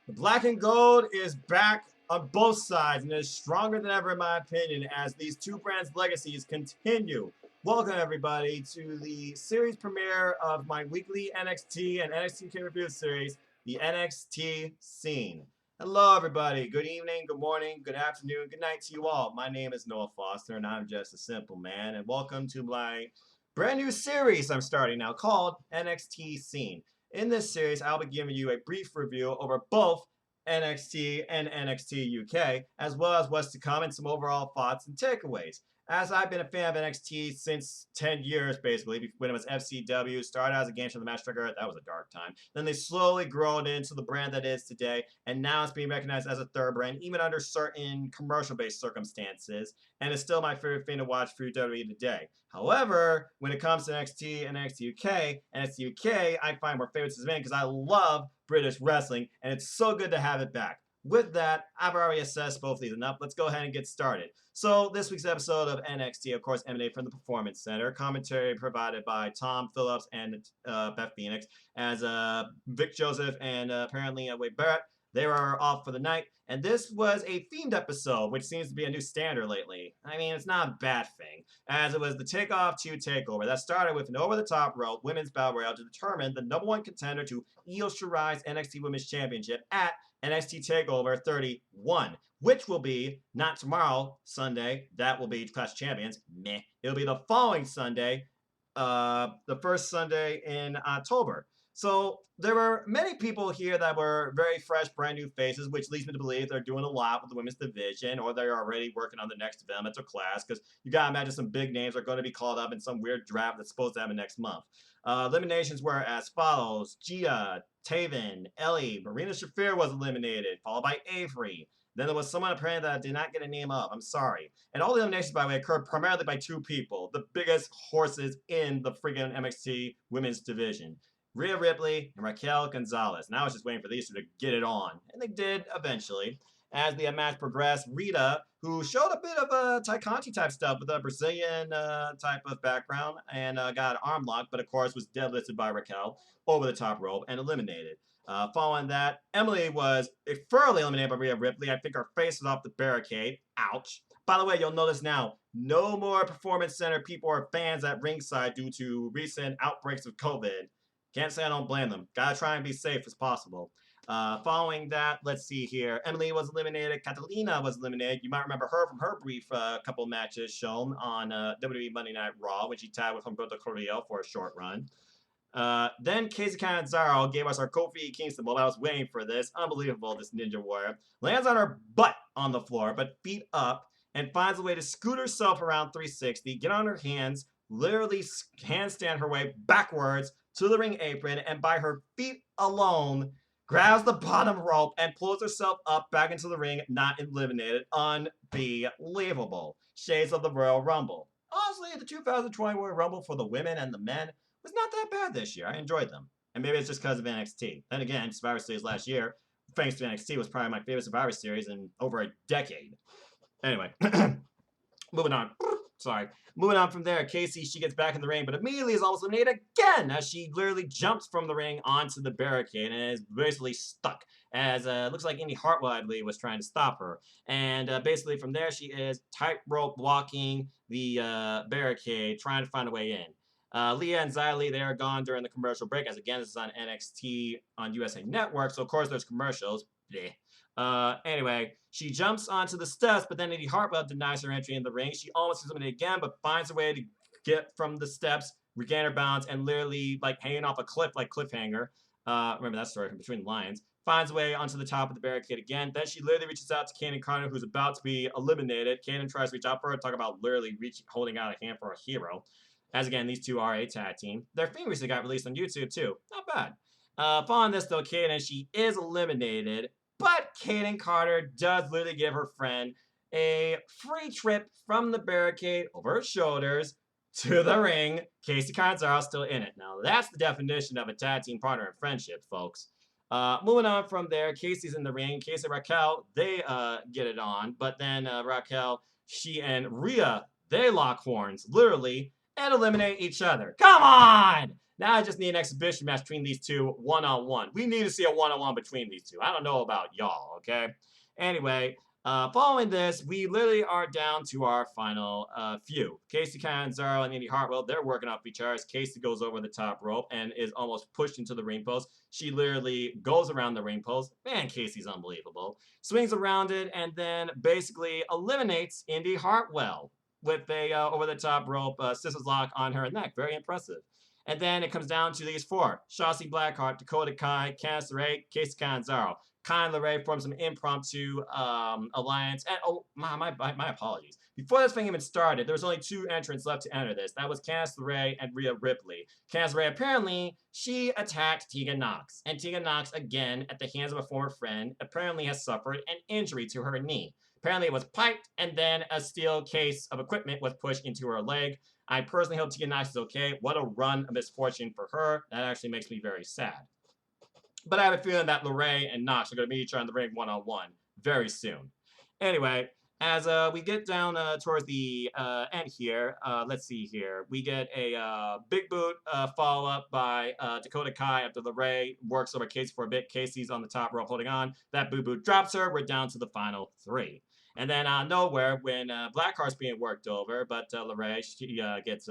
The black and gold is back on both sides and is stronger than ever, in my opinion, as these two brands' legacies continue. Welcome, everybody, to the series premiere of my weekly NXT and NXT UK review series, the NXT Scene. Hello, everybody. Good evening, good morning, good afternoon, good night to you all. My name is Noah Foster, and I'm just a simple man. And welcome to my brand new series I'm starting now called NXT Scene. In this series, I'll be giving you a brief review over both NXT and NXT UK, as well as what's to come and some overall thoughts and takeaways. As I've been a fan of NXT since 10 years, basically, when it was FCW, started as a game show, the match trigger, that was a dark time. Then they slowly grown into the brand that is today, and now it's being recognized as a third brand, even under certain commercial-based circumstances, and it's still my favorite thing to watch through WWE today. However, when it comes to NXT and NXT UK, I find more favorites as because I love British wrestling, and it's so good to have it back. With that, I've already assessed both of these enough. Let's go ahead and get started. So this week's episode of NXT, of course, emanated from the Performance Center. Commentary provided by Tom Phillips and Beth Phoenix, as Vic Joseph and apparently Wade Barrett. They were off for the night, and this was a themed episode, which seems to be a new standard lately. I mean, it's not a bad thing, as it was the Takeoff 2 Takeover that started with an over-the-top rope women's battle royale to determine the number one contender to Io Shirai's NXT Women's Championship at NXT TakeOver 31, which will be not tomorrow, Sunday. That will be Clash of Champions. Meh. It'll be the following Sunday, the first Sunday in October. So there were many people here that were very fresh, brand new faces, which leads me to believe they're doing a lot with the women's division, or they're already working on the next developmental class, because you gotta imagine some big names are going to be called up in some weird draft that's supposed to happen next month. Eliminations were as follows: Gia, Taven, Ellie, Marina Shafir was eliminated, followed by Avery. Then there was someone apparently that I did not get a name of. I'm sorry. And all the eliminations, by the way, occurred primarily by two people, the biggest horses in the friggin' NXT women's division: Rhea Ripley and Raquel Gonzalez. And I was just waiting for these two to get it on. And they did eventually. As the match progressed, Rita, who showed a bit of a Tai Conti type stuff with a Brazilian type of background, and got an arm lock, but of course was deadlifted by Raquel over the top rope and eliminated. Following that, Emily was thoroughly eliminated by Rhea Ripley. I think her face was off the barricade. Ouch. By the way, you'll notice now, no more Performance Center people or fans at ringside due to recent outbreaks of COVID. Can't say I don't blame them. Gotta try and be safe as possible. Following that, let's see here. Emily was eliminated. Catalina was eliminated. You might remember her from her brief couple matches shown on WWE Monday Night Raw when she tagged with Humberto Carrillo for a short run. Then Kazuchika and Zaro gave us our Kofi Kingston moment. I was waiting for this. Unbelievable, this Ninja Warrior. Lands on her butt on the floor, but feet up, and finds a way to scoot herself around 360, get on her hands, literally handstand her way backwards to the ring apron, and by her feet alone, grabs the bottom rope and pulls herself up back into the ring, not eliminated. Unbelievable. Shades of the Royal Rumble. Honestly, the 2020 Royal Rumble for the women and the men was not that bad this year. I enjoyed them. And maybe it's just because of NXT. Then again, Survivor Series last year, thanks to NXT, was probably my favorite Survivor Series in over a decade. Anyway, moving on. Sorry. Moving on from there, Casey, she gets back in the ring, but immediately is almost eliminated again as she literally jumps from the ring onto the barricade and is basically stuck. As looks like Indy Hartwell, I believe, was trying to stop her. And basically from there, she is tightrope walking the barricade, trying to find a way in. Leah and Xylee, they are gone during the commercial break, as again, this is on NXT on USA Network, so of course there's commercials. Bleh. Anyway, she jumps onto the steps, but then Indy Hartwell denies her entry in the ring. She almost is eliminated again, but finds a way to get from the steps, regain her balance, and literally like hanging off a cliff like Cliffhanger. Remember that story from Between the Lions. Finds a way onto the top of the barricade again. Then she literally reaches out to Kaden Carter, who's about to be eliminated. Kaden tries to reach out for her. Talk about literally holding out a hand for a hero. As again, these two are a tag team. Their theme recently got released on YouTube too. Not bad. Following this though, Kaden, she is eliminated. But Kaden Carter does literally give her friend a free trip from the barricade over her shoulders to the ring. Casey Catanzaro still in it. Now, that's the definition of a tag team partner in friendship, folks. Moving on from there, Casey's in the ring. Casey and Raquel, they get it on. But then Raquel, she and Rhea, they lock horns, literally, and eliminate each other. Come on! Now I just need an exhibition match between these two one-on-one. We need to see a one-on-one between these two. I don't know about y'all, okay? Anyway, following this, we literally are down to our final few. Casey Catanzaro and Indy Hartwell, they're working off each other as Casey goes over the top rope and is almost pushed into the ring post. She literally goes around the ring post. Man, Casey's unbelievable. Swings around it and then basically eliminates Indy Hartwell with a over-the-top rope scissors lock on her neck. Very impressive. And then it comes down to these four. Shotzi Blackheart, Dakota Kai, Candice LeRae, Casey Catanzaro. Kai and LeRae formed some impromptu alliance. And oh, my apologies. Before this thing even started, there was only 2 entrants left to enter this. That was Candice LeRae and Rhea Ripley. Candice LeRae, apparently, she attacked Tegan Nox. And Tegan Nox, again, at the hands of a former friend, apparently has suffered an injury to her knee. Apparently, it was piped, and then a steel case of equipment was pushed into her leg. I personally hope Tegan Nox is okay. What a run of misfortune for her. That actually makes me very sad. But I have a feeling that LeRae and Nox are going to meet each other in the ring one-on-one very soon. Anyway, as we get down towards the end here, let's see here. We get a big boot follow-up by Dakota Kai after LeRae works over Casey for a bit. Casey's on the top rope holding on. That boot drops her. We're down to the final 3. And then out of nowhere, when Blackheart's being worked over, but LeRae, she gets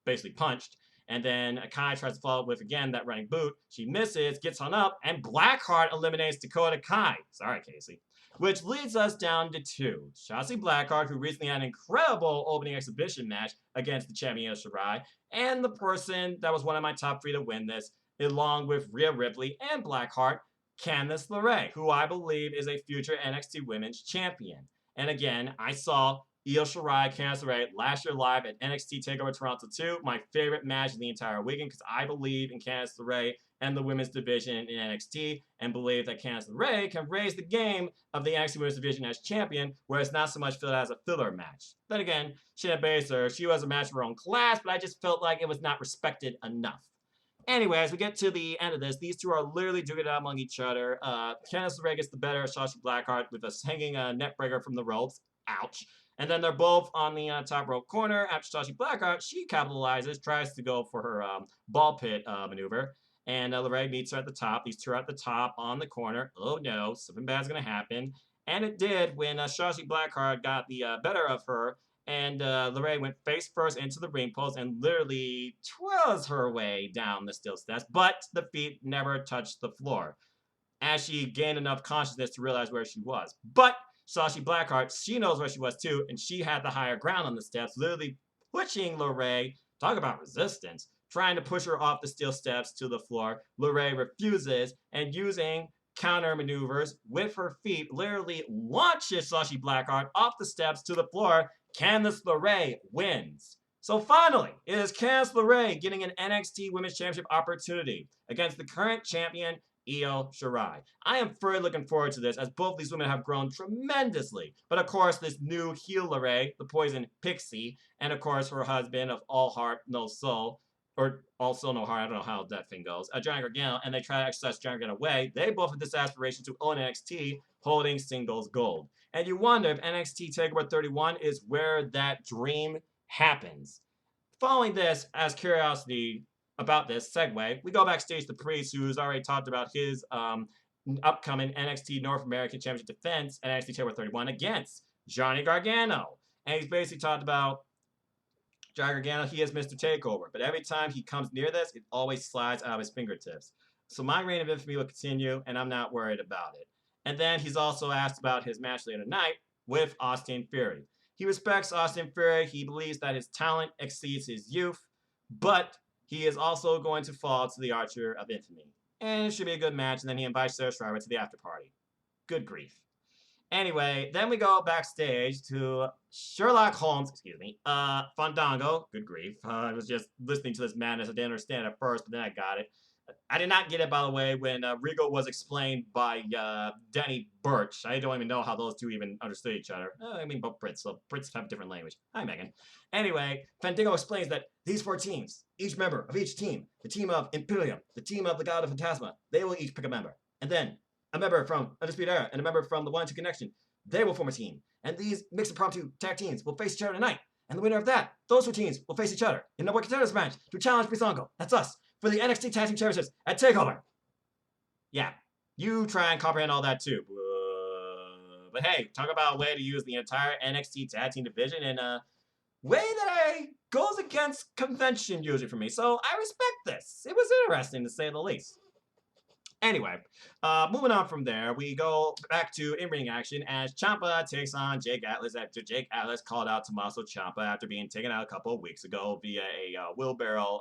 basically punched. And then Kai tries to follow up with, again, that running boot. She misses, gets hung up, and Blackheart eliminates Dakota Kai. Sorry, Casey. Which leads us down to 2. Shotzi Blackheart, who recently had an incredible opening exhibition match against the champion Io Shirai, and the person that was one of my top 3 to win this, along with Rhea Ripley and Blackheart, Candice LeRae, who I believe is a future NXT Women's Champion. And again, I saw Io Shirai, Candice LeRae last year live at NXT TakeOver Toronto 2. My favorite match of the entire weekend because I believe in Candice LeRae and the women's division in NXT and believe that Candice LeRae can raise the game of the NXT women's division as champion, whereas not so much feel as a filler match. Then again, Shayna Baszler, she was a match of her own class, but I just felt like it was not respected enough. Anyway, as we get to the end of this, these two are literally duking it out among each other. Candice LeRae gets the better of Shotzi Blackheart with a hanging net breaker from the ropes. Ouch. And then they're both on the top rope corner. After Shotzi Blackheart, she capitalizes, tries to go for her ball pit maneuver. And LeRae meets her at the top. These two are at the top on the corner. Oh no, something bad's going to happen. And it did when Shotzi Blackheart got the better of her. And LeRae went face first into the ring post and literally twirls her way down the steel steps, but the feet never touched the floor as she gained enough consciousness to realize where she was. But Shotzi Blackheart, she knows where she was too, and she had the higher ground on the steps, literally pushing LeRae, talk about resistance, trying to push her off the steel steps to the floor. LeRae refuses, and using counter maneuvers with her feet, literally launches Shotzi Blackheart off the steps to the floor. Candice LeRae wins. So finally, it is Candice LeRae getting an NXT Women's Championship opportunity against the current champion, Io Shirai. I am very looking forward to this as both these women have grown tremendously. But of course, this new heel LeRae, the Poison Pixie, and of course her husband of all heart, no soul, or also no heart, I don't know how that thing goes, Johnny Gargano, and they try to exercise Johnny Gargano away. They both have this aspiration to own NXT, holding singles gold. And you wonder if NXT TakeOver 31 is where that dream happens. Following this, as curiosity about this segue, we go backstage to Priest, who's already talked about his upcoming NXT North American Championship defense at NXT TakeOver 31 against Johnny Gargano. And he's basically talked about Johnny Gargano, he is Mr. Takeover, but every time he comes near this, it always slides out of his fingertips. So my reign of infamy will continue, and I'm not worried about it. And then he's also asked about his match later tonight with Austin Theory. He respects Austin Theory. He believes that his talent exceeds his youth, but he is also going to fall to the Archer of Infamy. And it should be a good match, and then he invites Sarah Schreiber to the after party. Good grief. Anyway, then we go backstage to Sherlock Holmes, Fandango, good grief. I was just listening to this madness. I didn't understand it at first, but then I got it. I did not get it, by the way, when Regal was explained by Danny Burch. I don't even know how those two even understood each other. I mean, both Brits, so Brits have different language. Hi, Megan. Anyway, Fandango explains that these 4 teams, each member of each team, the team of Imperium, the team of the God of Phantasma, they will each pick a member. And then a member from Undisputed Era and a member from the 1-2 Connection, they will form a team. And these mixed impromptu tag teams will face each other tonight. And the winner of that, those 2 teams will face each other in a World Contenders match to challenge Breezango. That's us. for the NXT Tag Team Championships at Takeover. Yeah, you try and comprehend all that too. But hey, talk about a way to use the entire NXT Tag Team division in a way that goes against convention usually for me. So I respect this. It was interesting to say the least. Anyway, moving on from there, we go back to in-ring action as Champa takes on Jake Atlas after Jake Atlas called out Tommaso Ciampa after being taken out a couple of weeks ago via a wheelbarrow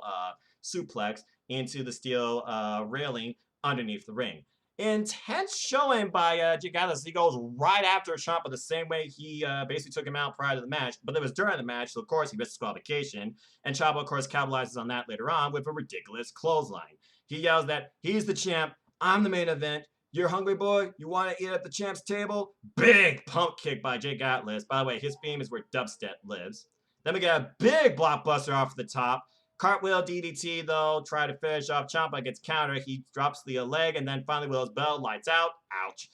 suplex into the steel railing underneath the ring. Intense showing by Jake Atlas. He goes right after Ciampa the same way he basically took him out prior to the match, but it was during the match, so of course he missed disqualification, and Ciampa of course capitalizes on that later on with a ridiculous clothesline. He yells that he's the champ, I'm the main event. You're hungry, boy? You want to eat at the champ's table? Big pump kick by Jake Atlas. By the way, his theme is where dubstep lives. Then we get a big blockbuster off the top. Cartwheel DDT, though. Try to finish off Ciampa. Gets countered. He drops the leg and then finally Will's bell. Lights out. Ouch.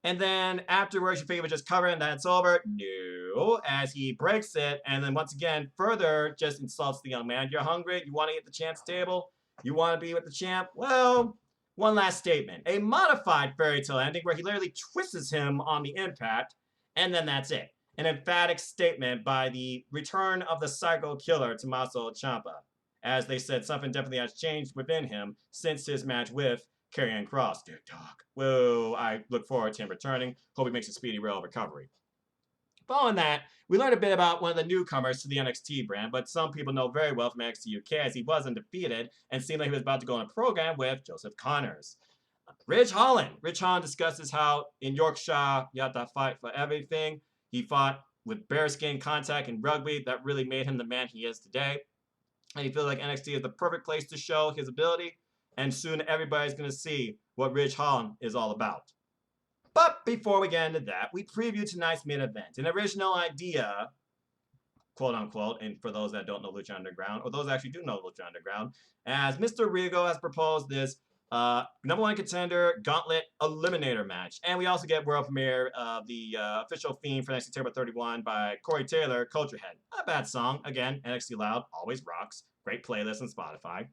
And then afterwards, you figure just covering that it's over. No, as he breaks it. And then once again, further just insults the young man. You're hungry? You want to eat at the champ's table? You want to be with the champ? Well, one last statement. A modified fairy tale ending where he literally twists him on the impact, and then that's it. An emphatic statement by the return of the psycho killer, Tommaso Ciampa. As they said, something definitely has changed within him since his match with Karrion Kross. Dear dog. Whoa, I look forward to him returning. Hope he makes a speedy rail recovery. Following that, we learned a bit about one of the newcomers to the NXT brand, but some people know very well from NXT UK as he was undefeated and seemed like he was about to go on a program with Joseph Connors. Ridge Holland. Ridge Holland discusses how in Yorkshire you have to fight for everything. He fought with bearskin contact in rugby that really made him the man he is today. And he feels like NXT is the perfect place to show his ability, and soon everybody's going to see what Ridge Holland is all about. But before we get into that, we preview tonight's main event. An original idea, quote unquote, and for those that don't know Lucha Underground, or those that actually do know Lucha Underground, as Mr. Rigo has proposed this number one contender gauntlet eliminator match. And we also get world premiere of the official theme for NXT Takeover 31 by Corey Taylor, Culture Head. Not a bad song. Again, NXT Loud always rocks. Great playlist on Spotify.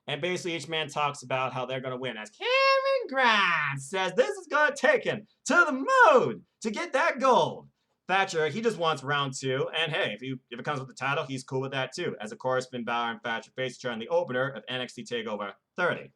And basically each man talks about how they're going to win. As Cameron Grimes says this is going to take him to the moon to get that gold. Thatcher, he just wants round two. And hey, if it comes with the title, he's cool with that too. As of course, Finn Balor and Thatcher face each other in the opener of NXT TakeOver 30.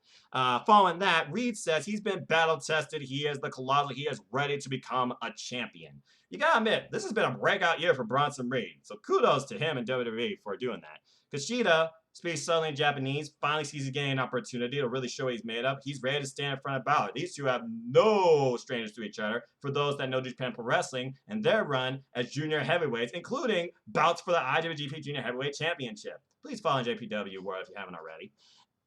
Following that, Reed says he's been battle tested. He is the Colossal. He is ready to become a champion. You gotta admit, this has been a breakout year for Bronson Reed. So kudos to him and WWE for doing that. Kushida speaks solely in Japanese, finally sees he's getting an opportunity to really show what he's made of. He's ready to stand in front of Balor. These two have no strangers to each other for those that know Japan Pro Wrestling and their run as junior heavyweights, including bouts for the IWGP Junior Heavyweight Championship. Please follow JPW World if you haven't already.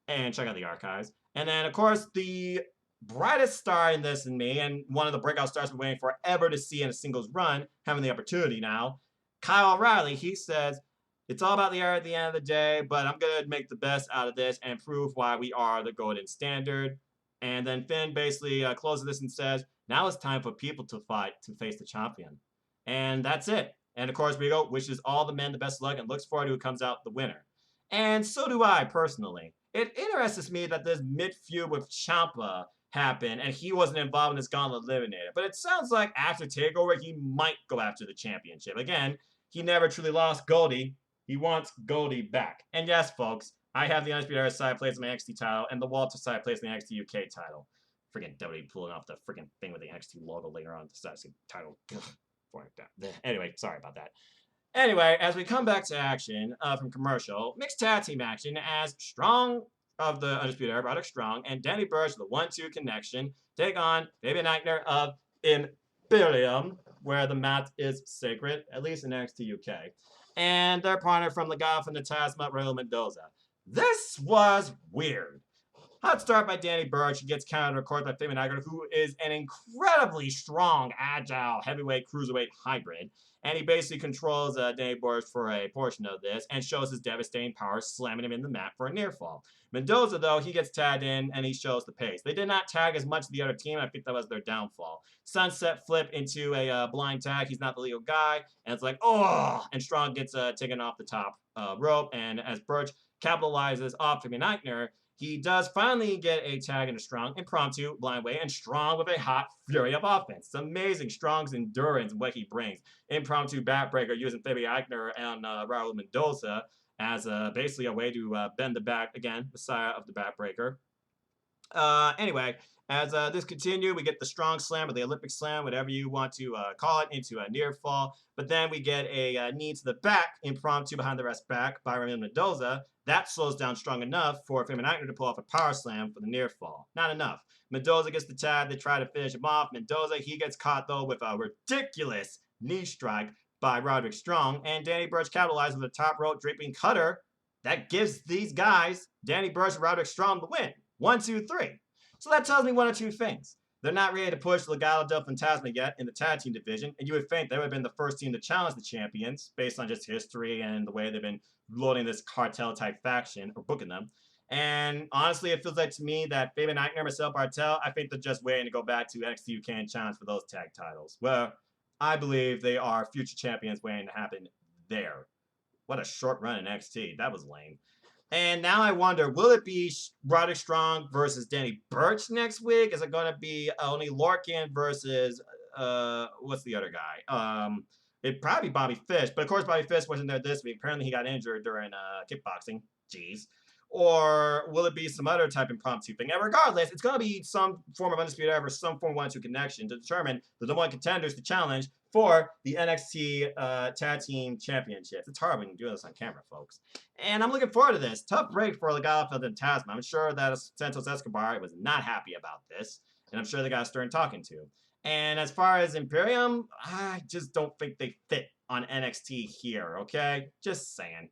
And check out the archives. And then, of course, the brightest star in this and me, and one of the breakout stars we're waiting forever to see in a singles run, having the opportunity now, Kyle O'Reilly, he says, it's all about the air at the end of the day, but I'm going to make the best out of this and prove why we are the golden standard. And then Finn basically closes this and says, now it's time for people to fight to face the champion. And that's it. And of course, Rigo wishes all the men the best luck and looks forward to who comes out the winner. And so do I, personally. It interests me that this mid-feud with Champa happened and he wasn't involved in this gauntlet eliminator. But it sounds like after TakeOver, he might go after the championship. Again, he never truly lost Goldie. He wants Goldie back. And yes, folks, I have the Undisputed Era side plays my NXT title and the Walter side plays the NXT UK title. Freaking WWE pulling off the freaking thing with the NXT logo later on the side title. Anyway, sorry about that. Anyway, as we come back to action from commercial, mixed tag team action as Strong of the Undisputed Era, Roderick Strong, and Danny Burch, the 1-2 connection, take on Fabian Aichner of Imperium, where the mat is sacred, at least in NXT UK. And their partner from the guy from the Tasma, Raul Mendoza. This was weird. Hot start by Danny Burch. He gets countered, of course, by Fabian Aichner, who is an incredibly strong, agile, heavyweight, cruiserweight hybrid. And he basically controls Danny Burch for a portion of this and shows his devastating power, slamming him in the mat for a near fall. Mendoza, though, he gets tagged in and he shows the pace. They did not tag as much as the other team. I think that was their downfall. Sunset flip into a blind tag. He's not the legal guy. And it's like, oh! And Strong gets taken off the top rope. And as Burch capitalizes off Fabian Aichner, He does finally get a tag into Strong, impromptu, blind way, and Strong with a hot fury of offense. It's amazing Strong's endurance and what he brings. Impromptu backbreaker using Fabian Eichner and Raul Mendoza as basically a way to bend the back, again, Messiah of the backbreaker. Anyway, as this continues, we get the Strong Slam or the Olympic Slam, whatever you want to call it, into a near fall. But then we get a knee to the back, impromptu behind the rest back by Raul Mendoza. That slows down Strong enough for Fabian Eichner to pull off a power slam for the near fall. Not enough. Mendoza gets the tag. They try to finish him off. Mendoza, he gets caught, though, with a ridiculous knee strike by Roderick Strong. And Danny Burch capitalizes with a top rope draping cutter. That gives these guys, Danny Burch and Roderick Strong, the win. 1, 2, 3. So that tells me one or two things. They're not ready to push Legado del Fantasma yet in the tag team division, and you would think they would have been the first team to challenge the champions based on just history and the way they've been loading this cartel-type faction or booking them. And honestly, it feels like to me that Fabian Eichner, Marcel Bartel, I think they're just waiting to go back to NXT UK and challenge for those tag titles. Well, I believe they are future champions waiting to happen there. What a short run in NXT. That was lame. And now I wonder, will it be Roderick Strong versus Danny Burch next week? Is it going to be Only Lorcan versus, what's the other guy? It'd probably be Bobby Fish. But of course, Bobby Fish wasn't there this week. Apparently, he got injured during kickboxing. Jeez. Or will it be some other type impromptu thing? And regardless, it's going to be some form of Undisputed Era versus some form of 1-2 connection to determine the number one contenders to challenge for the NXT Tag Team Championships. It's hard when you do this on camera, folks. And I'm looking forward to this. Tough break for Legado del Fantasma. I'm sure that Santos Escobar was not happy about this. And I'm sure they got a stern talking to. And as far as Imperium, I just don't think they fit on NXT here, okay? Just saying.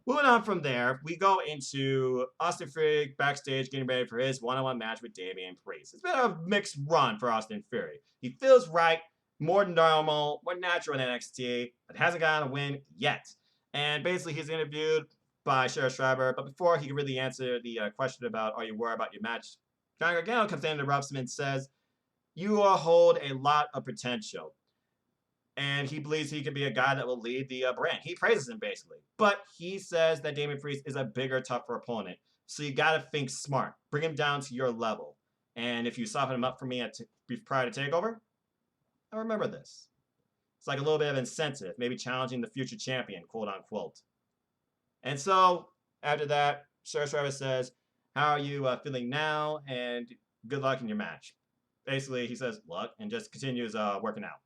Moving on from there, we go into Austin Theory backstage getting ready for his one-on-one match with Damien Priest. It's been a mixed run for Austin Theory. He feels right, more normal, more natural in NXT, but hasn't gotten a win yet. And basically, he's interviewed by Sheriff Schreiber, but before he can really answer the question about, are you worried about your match, Johnny Gargano comes in and interrupts him and says, you hold a lot of potential. And he believes he can be a guy that will lead the brand. He praises him, basically. But he says that Damien Priest is a bigger, tougher opponent. So you got to think smart. Bring him down to your level. And if you soften him up for me prior to TakeOver, I remember this. It's like a little bit of incentive, maybe challenging the future champion, quote unquote. And so, after that, Sheriff Schreiber says, how are you feeling now? And good luck in your match. Basically, he says, luck, and just continues working out.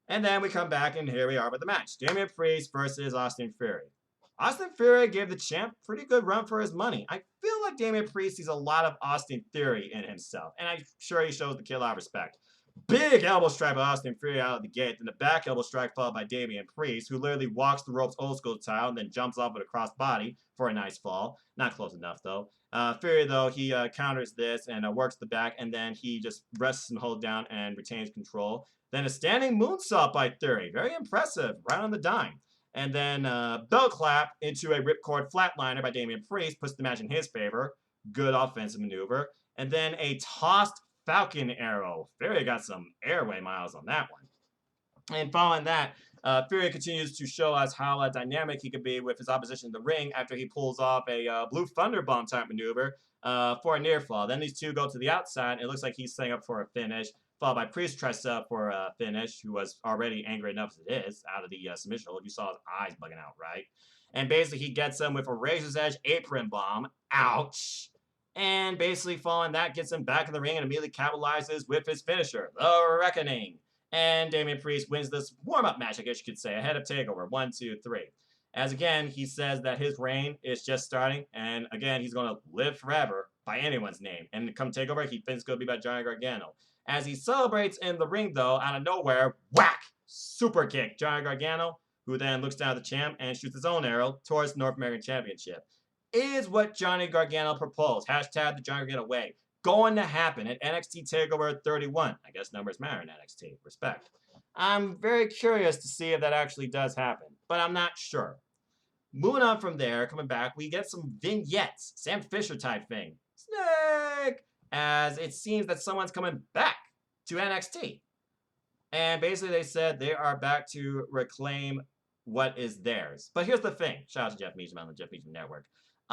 And then we come back, and here we are with the match. Damien Priest versus Austin Theory. Austin Theory gave the champ a pretty good run for his money. I feel like Damien Priest sees a lot of Austin Theory in himself, and I'm sure he shows the kid a lot of respect. Big elbow strike by Austin Theory out of the gate, then the back elbow strike followed by Damien Priest, who literally walks the ropes old school style and then jumps off with a cross body for a nice fall. Not close enough, though. Theory, though, he counters this and works the back, and then he just rests and holds down and retains control. Then a standing moonsault by Theory. Very impressive, right on the dime. And then bell clap into a ripcord flatliner by Damien Priest, puts the match in his favor. Good offensive maneuver. And then a tossed Falcon arrow. Theory got some airway miles on that one. And following that, Theory continues to show us how dynamic he can be with his opposition in the ring after he pulls off a Blue Thunder Bomb type maneuver for a near fall. Then these two go to the outside. It looks like he's setting up for a finish, followed by Priest tries to set up for a finish, who was already angry enough as it is out of the submission hold. You saw his eyes bugging out, right? And basically he gets him with a Razor's Edge apron bomb. Ouch! And basically following that gets him back in the ring and immediately capitalizes with his finisher, the Reckoning. And Damien Priest wins this warm-up match, I guess you could say, ahead of TakeOver. 1, 2, 3. As again, he says that his reign is just starting, and again, he's going to live forever by anyone's name. And come TakeOver, he thinks it's going to be by Johnny Gargano. As he celebrates in the ring, though, out of nowhere, whack! Super kick. Johnny Gargano, who then looks down at the champ and shoots his own arrow towards the North American Championship. Is what Johnny Gargano proposed. Hashtag the Johnny Gargano way. Going to happen at NXT TakeOver 31. I guess numbers matter in NXT. Respect. I'm very curious to see if that actually does happen, but I'm not sure. Moving on from there, coming back, we get some vignettes. Sam Fisher type thing. Snake! As it seems that someone's coming back to NXT. And basically they said they are back to reclaim what is theirs. But here's the thing. Shout out to Jeff Meacham on the Jeff Meacham Network.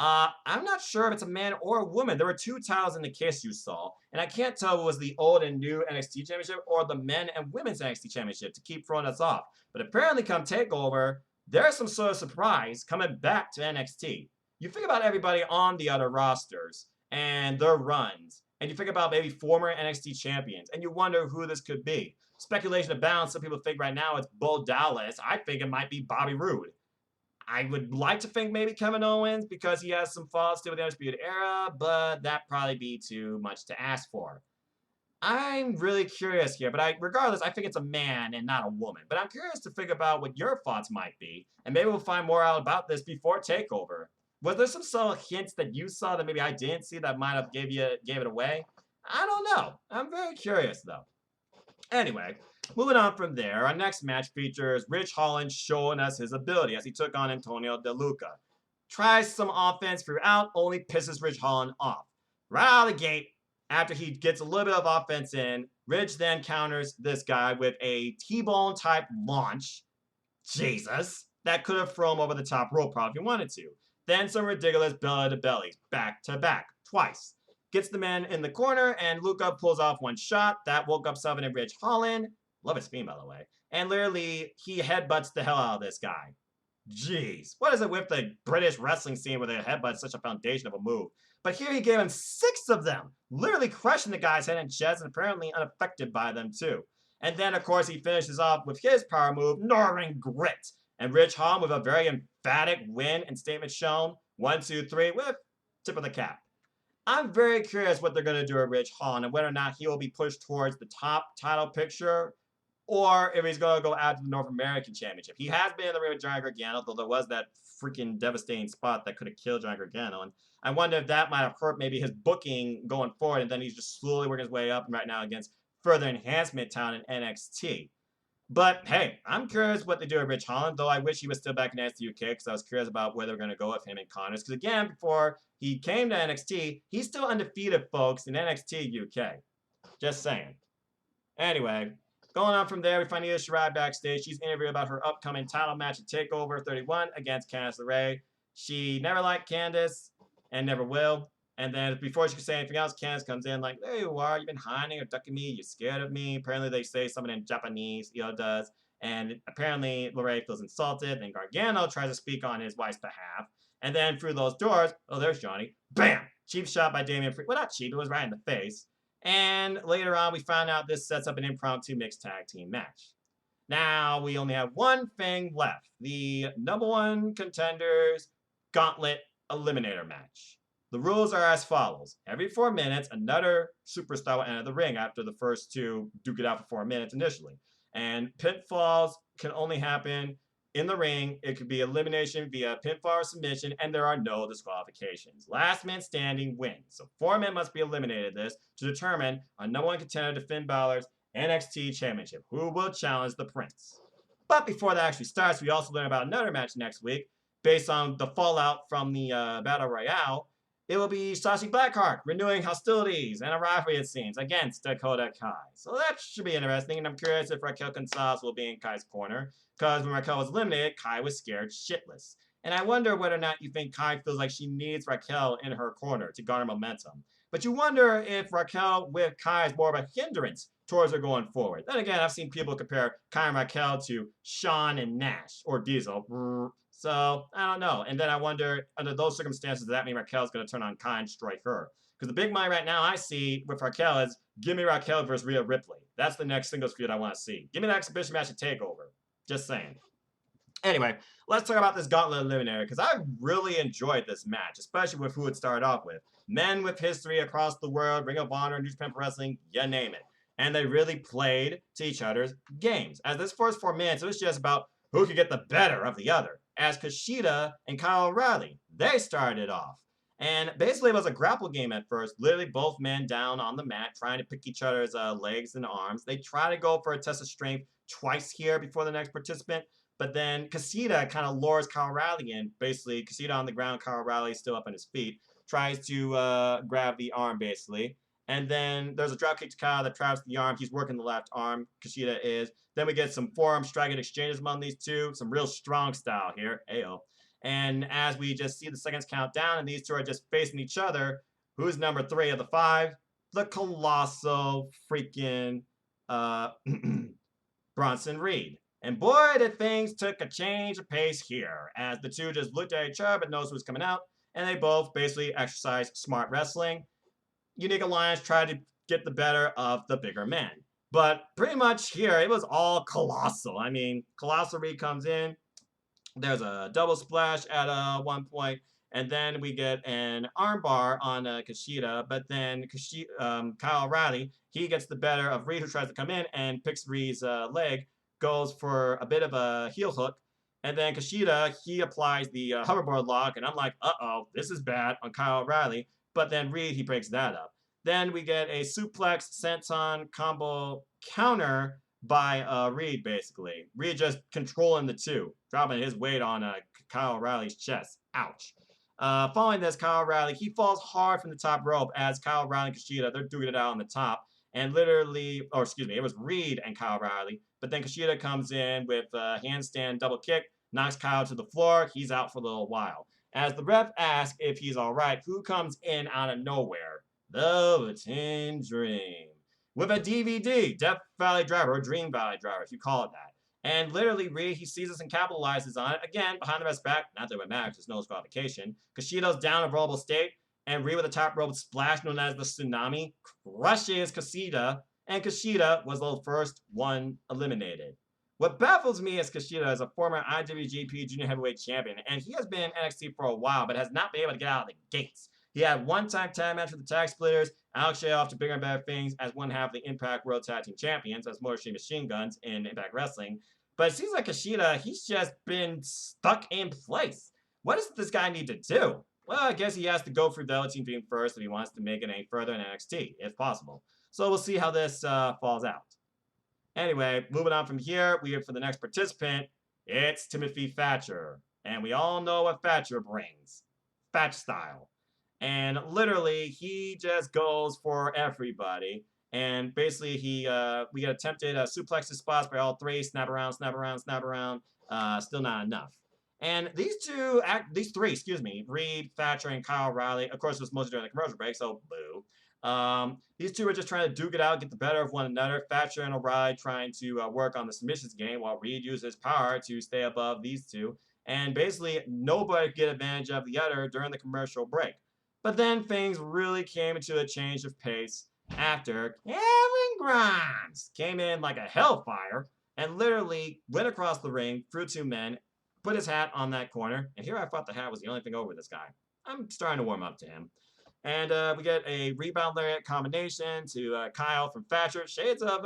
I'm not sure if it's a man or a woman. There were two titles in the case you saw, and I can't tell if it was the old and new NXT Championship or the men and women's NXT Championship to keep throwing us off. But apparently, come Takeover, there's some sort of surprise coming back to NXT. You think about everybody on the other rosters and their runs, and you think about maybe former NXT champions, and you wonder who this could be. Speculation abounds. Some people think right now it's Bo Dallas. I think it might be Bobby Roode. I would like to think maybe Kevin Owens because he has some faults still with the Undisputed Era, but that'd probably be too much to ask for. I'm really curious here, but regardless, I think it's a man and not a woman. But I'm curious to think about what your thoughts might be, and maybe we'll find more out about this before Takeover. Was there some subtle hints that you saw that maybe I didn't see that might have gave it away? I don't know. I'm very curious though. Anyway, moving on from there, our next match features Ridge Holland showing us his ability as he took on Antonio De Luca. Tries some offense throughout, only pisses Ridge Holland off. Right out of the gate, after he gets a little bit of offense in, Ridge then counters this guy with a T-bone type launch. Jesus. That could have thrown him over the top rope probably if he wanted to. Then some ridiculous belly-to-bellies, back to back, twice. Gets the man in the corner, and Luca pulls off one shot. That woke up Sullivan and Ridge Holland. Love his theme, by the way. And literally, he headbutts the hell out of this guy. Jeez. What is it with the British wrestling scene where the headbutt's such a foundation of a move? But here he gave him 6 of them. Literally crushing the guy's head and chest, and apparently unaffected by them, too. And then, of course, he finishes off with his power move, Northern Grit. And Ridge Holland with a very emphatic win and statement shown. 1, 2, 3 with tip of the cap. I'm very curious what they're going to do with Ridge Holland and whether or not he will be pushed towards the top title picture or if he's going to go out to the North American Championship. He has been in the ring with Johnny Gargano, though there was that freaking devastating spot that could have killed Johnny Gargano. And I wonder if that might have hurt maybe his booking going forward, and then he's just slowly working his way up right now against further enhancement talent in NXT. But hey, I'm curious what they do with Ridge Holland, though I wish he was still back in NXT UK because I was curious about where they're going to go with him and Connors. Because again, before he came to NXT, he's still undefeated, folks, in NXT UK. Just saying. Anyway, going on from there, we find Io Shirai backstage. She's interviewed about her upcoming title match at Takeover 31 against Candice LeRae. She never liked Candice and never will. And then before she could say anything else, Candice comes in like, there you are, you've been hiding or ducking me, you're scared of me. Apparently they say something in Japanese, Io does. And apparently LeRae feels insulted, and Gargano tries to speak on his wife's behalf. And then through those doors, oh, there's Johnny. Bam! Cheap shot by Damien. Well, not cheap, it was right in the face. And later on, we found out this sets up an impromptu mixed tag team match. Now, we only have one thing left. The #1 contenders gauntlet eliminator match. The rules are as follows. Every 4 minutes, another superstar will enter the ring after the first two duke it out for 4 minutes initially. And pinfalls can only happen in the ring. It could be elimination via pinfall or submission, and there are no disqualifications. Last man standing wins. So 4 men must be eliminated this to determine a #1 contender to Finn Balor's NXT Championship, who will challenge the Prince. But before that actually starts, we also learn about another match next week based on the fallout from the Battle Royale. It will be Shotzi Blackheart renewing hostilities and a rivalry, it seems, against Dakota Kai. So that should be interesting, and I'm curious if Raquel Gonzalez will be in Kai's corner, because when Raquel was eliminated, Kai was scared shitless. And I wonder whether or not you think Kai feels like she needs Raquel in her corner to garner momentum. But you wonder if Raquel with Kai is more of a hindrance towards her going forward. Then again, I've seen people compare Kai and Raquel to Shawn and Nash, or Diesel. So, I don't know. And then I wonder, under those circumstances, does that mean Raquel's going to turn on Kai and destroy her? Because the big money right now I see with Raquel is, give me Raquel versus Rhea Ripley. That's the next singles feud I want to see. Give me the exhibition match at TakeOver. Just saying. Anyway, let's talk about this Gauntlet Eliminator, because I really enjoyed this match, especially with who it started off with. Men with history across the world, Ring of Honor, New Japan Pro Wrestling, you name it. And they really played to each other's games. As this first 4 minutes, it was just about who could get the better of the other. As Kushida and Kyle O'Reilly, they started off. And basically it was a grapple game at first. Literally both men down on the mat trying to pick each other's legs and arms. They try to go for a test of strength twice here before the next participant. But then Kushida kind of lures Kyle O'Reilly in. Basically, Kushida on the ground, Kyle O'Reilly still up on his feet. Tries to grab the arm, basically. And then there's a dropkick to Kyle that traps the arm. He's working the left arm, Kushida is. Then we get some forearm striking exchanges among these two. Some real strong style here. Ayo. And as we just see the seconds count down and these two are just facing each other, who's number 3 of the 5? The colossal freaking Bronson Reed. And boy, did things took a change of pace here, as the two just looked at each other but knows who's coming out, and they both basically exercised smart wrestling. Unique Alliance tried to get the better of the bigger men. But pretty much here, it was all colossal. I mean, Colossal Reed comes in. There's a double splash at one point, and then we get an armbar on Kushida. But then Kyle O'Reilly, he gets the better of Reed, who tries to come in and picks Reed's leg, goes for a bit of a heel hook. And then Kushida, he applies the hoverboard lock, and I'm like, uh-oh, this is bad on Kyle O'Reilly. But then Reed, he breaks that up. Then we get a suplex senton combo counter by Reed, basically. Reed just controlling the two, dropping his weight on Kyle O'Reilly's chest. Ouch. Following this, Kyle O'Reilly, he falls hard from the top rope as Kyle O'Reilly and Kushida, they're doing it out on the top. And literally, or excuse me, it was Reed and Kyle O'Reilly. But then Kushida comes in with a handstand double kick, knocks Kyle to the floor. He's out for a little while. As the ref asks if he's all right, who comes in out of nowhere? The Velveteen Dream. With a DVD, Death Valley Driver, or Dream Valley Driver, if you call it that. And literally, Reed, he sees us and capitalizes on it. Again, behind the ref's back, not that it would matter, there's no disqualification. Kushida's down in a rollable state, and Reed with a top rope splash known as the Tsunami crushes Kushida, and Kushida was the first one eliminated. What baffles me is Kushida is a former IWGP Junior Heavyweight Champion, and he has been in NXT for a while, but has not been able to get out of the gates. He had one-time tag match with the Tag Splitters, Alex Shea off to bigger and better things as one half of the Impact World Tag Team Champions, as Motor City Machine Guns in Impact Wrestling. But it seems like Kushida, he's just been stuck in place. What does this guy need to do? Well, I guess he has to go through Velveteen Dream first if he wants to make it any further in NXT, if possible. So we'll see how this falls out. Anyway, moving on from here, we have for the next participant, it's Timothy Thatcher. And we all know what Thatcher brings. Thatch style. And literally, he just goes for everybody. And basically, we get attempted suplexes spots by all three. Snap around, snap around, snap around. Still not enough. And these three, Reed, Thatcher, and Kyle O'Reilly. Of course, it was mostly during the commercial break, so boo. These two are just trying to duke it out, get the better of one another. Thatcher and O'Reilly trying to work on the submissions game, while Reed uses his power to stay above these two. And basically, nobody could get advantage of the other during the commercial break. But then things really came into a change of pace after Kevin Grimes came in like a hellfire and literally went across the ring through two men, put his hat on that corner, and here I thought the hat was the only thing over this guy. I'm starting to warm up to him. And we get a rebound lariat combination to Kyle from Thatcher, shades of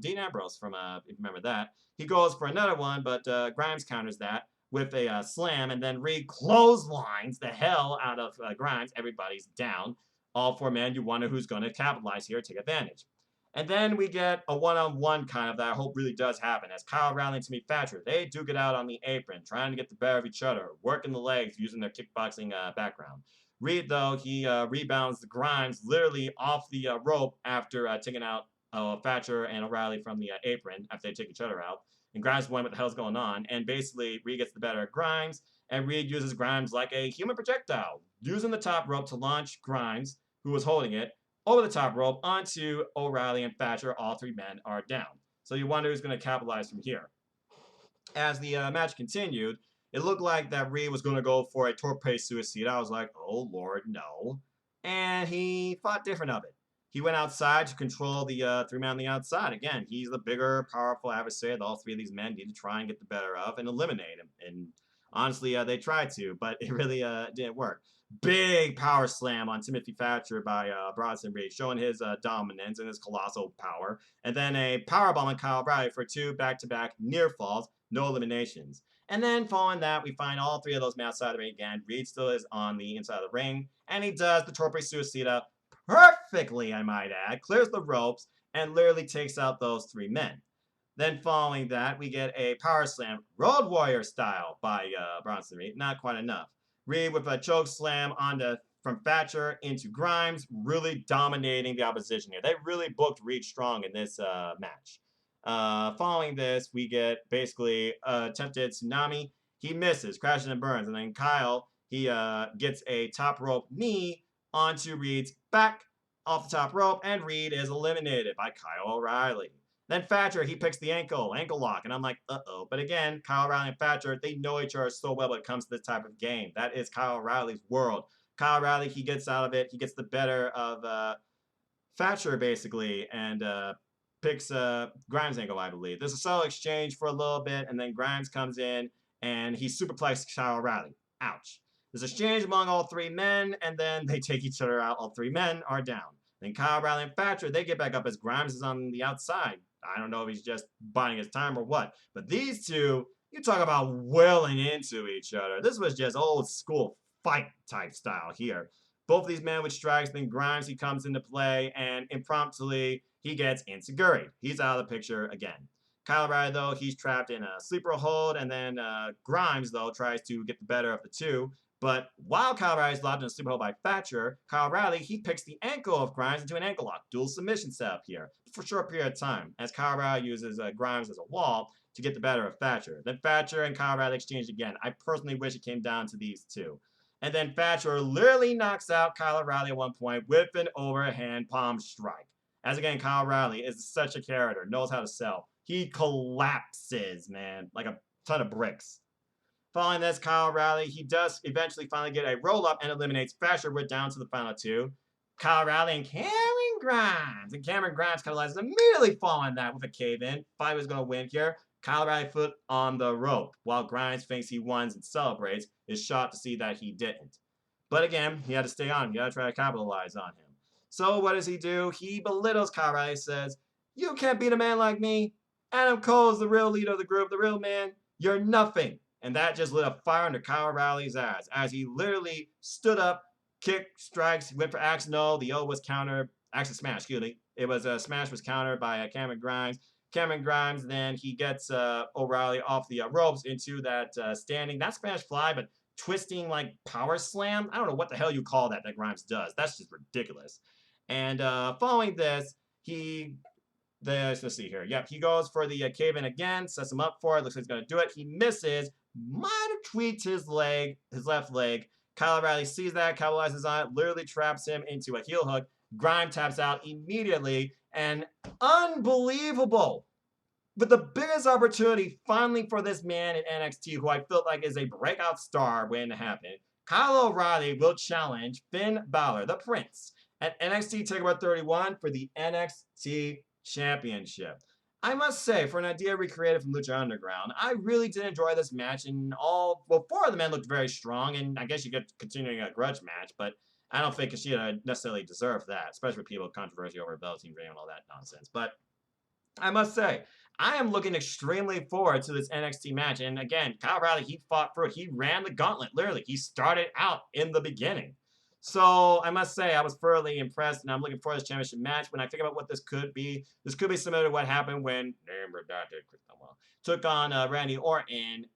Dean Ambrose from, if you remember that. He goes for another one, but Grimes counters that with a slam, and then Reed clotheslines the hell out of Grimes. Everybody's down. All four men, you wonder who's going to capitalize here, take advantage. And then we get a one-on-one kind of that I hope really does happen, as Kyle O'Reilly and Timothy Thatcher, they duke it out on the apron, trying to get the better of each other, working the legs using their kickboxing background. Reed, though, he rebounds the Grimes literally off the rope after taking out Thatcher and O'Reilly from the apron after they take each other out. And Grimes wondering what the hell's going on. And basically, Reed gets the better of Grimes, and Reed uses Grimes like a human projectile, using the top rope to launch Grimes, who was holding it, over the top rope onto O'Reilly and Thatcher. All three men are down. So you wonder who's going to capitalize from here. As the match continued, it looked like that Reed was going to go for a torpe suicide. I was like, oh, Lord, no. And he thought different of it. He went outside to control the three men on the outside. Again, he's the bigger, powerful adversary that all three of these men need to try and get the better of and eliminate him. And honestly, they tried to, but it really didn't work. Big power slam on Timothy Thatcher by Bronson Reed, showing his dominance and his colossal power. And then a powerbomb on Kyle O'Reilly for two back-to-back near falls, no eliminations. And then following that, we find all three of those men outside of the ring again. Reed still is on the inside of the ring, and he does the torpe suicida perfectly, I might add, clears the ropes, and literally takes out those three men. Then following that, we get a power slam, Road Warrior style by Bronson Reed. Not quite enough. Reed with a choke slam from Thatcher into Grimes, really dominating the opposition here. They really booked Reed strong in this match. Following this, we get basically attempted tsunami. He misses, crashes and burns. And then Kyle, he gets a top rope knee onto Reed's back off the top rope, and Reed is eliminated by Kyle O'Reilly. Then Thatcher, he picks the ankle lock, and I'm like, uh-oh. But again, Kyle O'Reilly and Thatcher, they know each other so well when it comes to this type of game. That is Kyle O'Reilly's world. Kyle O'Reilly, he gets out of it. He gets the better of Thatcher, basically, and picks Grimes' ankle, I believe. There's a subtle exchange for a little bit, and then Grimes comes in, and he superplexes Kyle O'Reilly. Ouch. There's a exchange among all three men, and then they take each other out. All three men are down. Then Kyle O'Reilly and Thatcher, they get back up as Grimes is on the outside. I don't know if he's just buying his time or what. But these two, you talk about welling into each other. This was just old school fight type style here. Both of these men with strikes, then Grimes, he comes into play, and impromptu, he gets enziguri. He's out of the picture again. Kyle O'Reilly, though, he's trapped in a sleeper hold, and then Grimes, though, tries to get the better of the two. But while Kyle O'Reilly is locked in a sleeper hold by Thatcher, Kyle O'Reilly, he picks the ankle of Grimes into an ankle lock. Dual submission setup here for a short period of time, as Kyle O'Reilly uses Grimes as a wall to get the better of Thatcher. Then Thatcher and Kyle O'Reilly exchange again. I personally wish it came down to these two. And then Thatcher literally knocks out Kyle O'Reilly at one point with an overhand palm strike. As again, Kyle O'Reilly is such a character, knows how to sell. He collapses, man, like a ton of bricks. Following this, Kyle O'Reilly, he does eventually finally get a roll-up and eliminates Thatcher. We're down to the final two. Kyle O'Reilly and Cameron Grimes. And Cameron Grimes capitalizes immediately following that with a cave-in. Fight was going to win here. Kyle O'Reilly foot on the rope, while Grimes thinks he won and celebrates, is shocked to see that he didn't. But again, he had to stay on him. He had to try to capitalize on him. So what does he do? He belittles Kyle O'Reilly, says, "You can't beat a man like me. Adam Cole is the real leader of the group, the real man. You're nothing." And that just lit a fire under Kyle O'Reilly's ass, as he literally stood up, kicked, strikes, went for axton. The O was countered, axton smash, excuse me. It was a smash was countered by Cameron Grimes. Cameron Grimes, then he gets O'Reilly off the ropes into that standing, not Spanish fly, but twisting like power slam. I don't know what the hell you call that Grimes does. That's just ridiculous. And following this, let's see here. Yep, he goes for the cave-in again, sets him up for it. Looks like he's going to do it. He misses, might have tweaked his leg, his left leg. Kyle O'Reilly sees that, capitalizes on it, literally traps him into a heel hook. Grimes taps out immediately, and unbelievable. But the biggest opportunity finally for this man in NXT, who I felt like is a breakout star waiting to happen, Kyle O'Reilly will challenge Finn Balor, the Prince, at NXT Takeover 31 for the NXT Championship. I must say, for an idea recreated from Lucha Underground, I really did enjoy this match, and four of the men looked very strong, and I guess you get continuing a grudge match, but I don't think Kushida necessarily deserved that, especially for people with controversy over Velveteen Dream and all that nonsense. But I must say, I am looking extremely forward to this NXT match. And again, Kyle O'Reilly, he fought through it. He ran the gauntlet, literally. He started out in the beginning. So I must say, I was thoroughly impressed, and I'm looking forward to this championship match. When I think about what this could be similar to what happened when took on Randy Orton.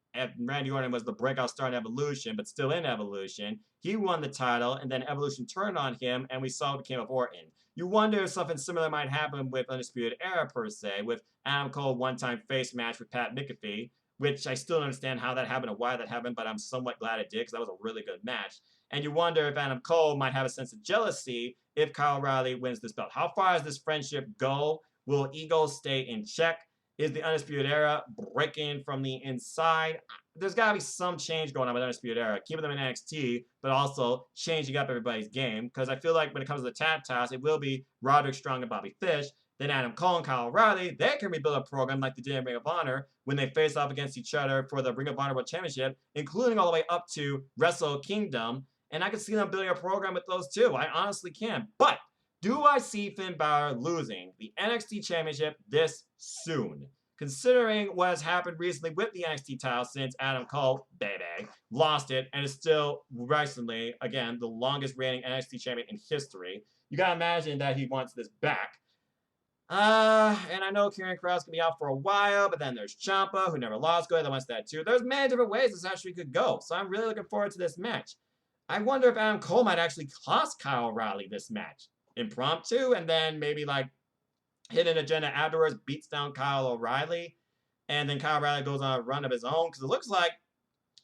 Randy Orton was the breakout star in Evolution, but still in Evolution. He won the title, and then Evolution turned on him, and we saw what became of Orton. You wonder if something similar might happen with Undisputed Era, per se, with Adam Cole one-time face match with Pat McAfee, which I still don't understand how that happened or why that happened, but I'm somewhat glad it did, because that was a really good match. And you wonder if Adam Cole might have a sense of jealousy if Kyle O'Reilly wins this belt. How far does this friendship go? Will egos stay in check? Is the Undisputed Era breaking from the inside? There's got to be some change going on with Undisputed Era, keeping them in NXT, but also changing up everybody's game. Because I feel like when it comes to the tag titles, it will be Roderick Strong and Bobby Fish. Then Adam Cole and Kyle O'Reilly, they can rebuild a program like they did in Ring of Honor when they face off against each other for the Ring of Honor World Championship, including all the way up to Wrestle Kingdom. And I can see them building a program with those two. I honestly can. But do I see Finn Balor losing the NXT Championship this soon? Considering what has happened recently with the NXT title since Adam Cole, baby, lost it and is still recently, again, the longest reigning NXT champion in history. You gotta imagine that he wants this back. And I know Karrion Kross can be out for a while, but then there's Champa, who never lost, that wants that too. There's many different ways this actually could go. So I'm really looking forward to this match. I wonder if Adam Cole might actually cost Kyle O'Reilly this match. Impromptu, and then maybe like hidden agenda afterwards, beats down Kyle O'Reilly, and then Kyle O'Reilly goes on a run of his own, because it looks like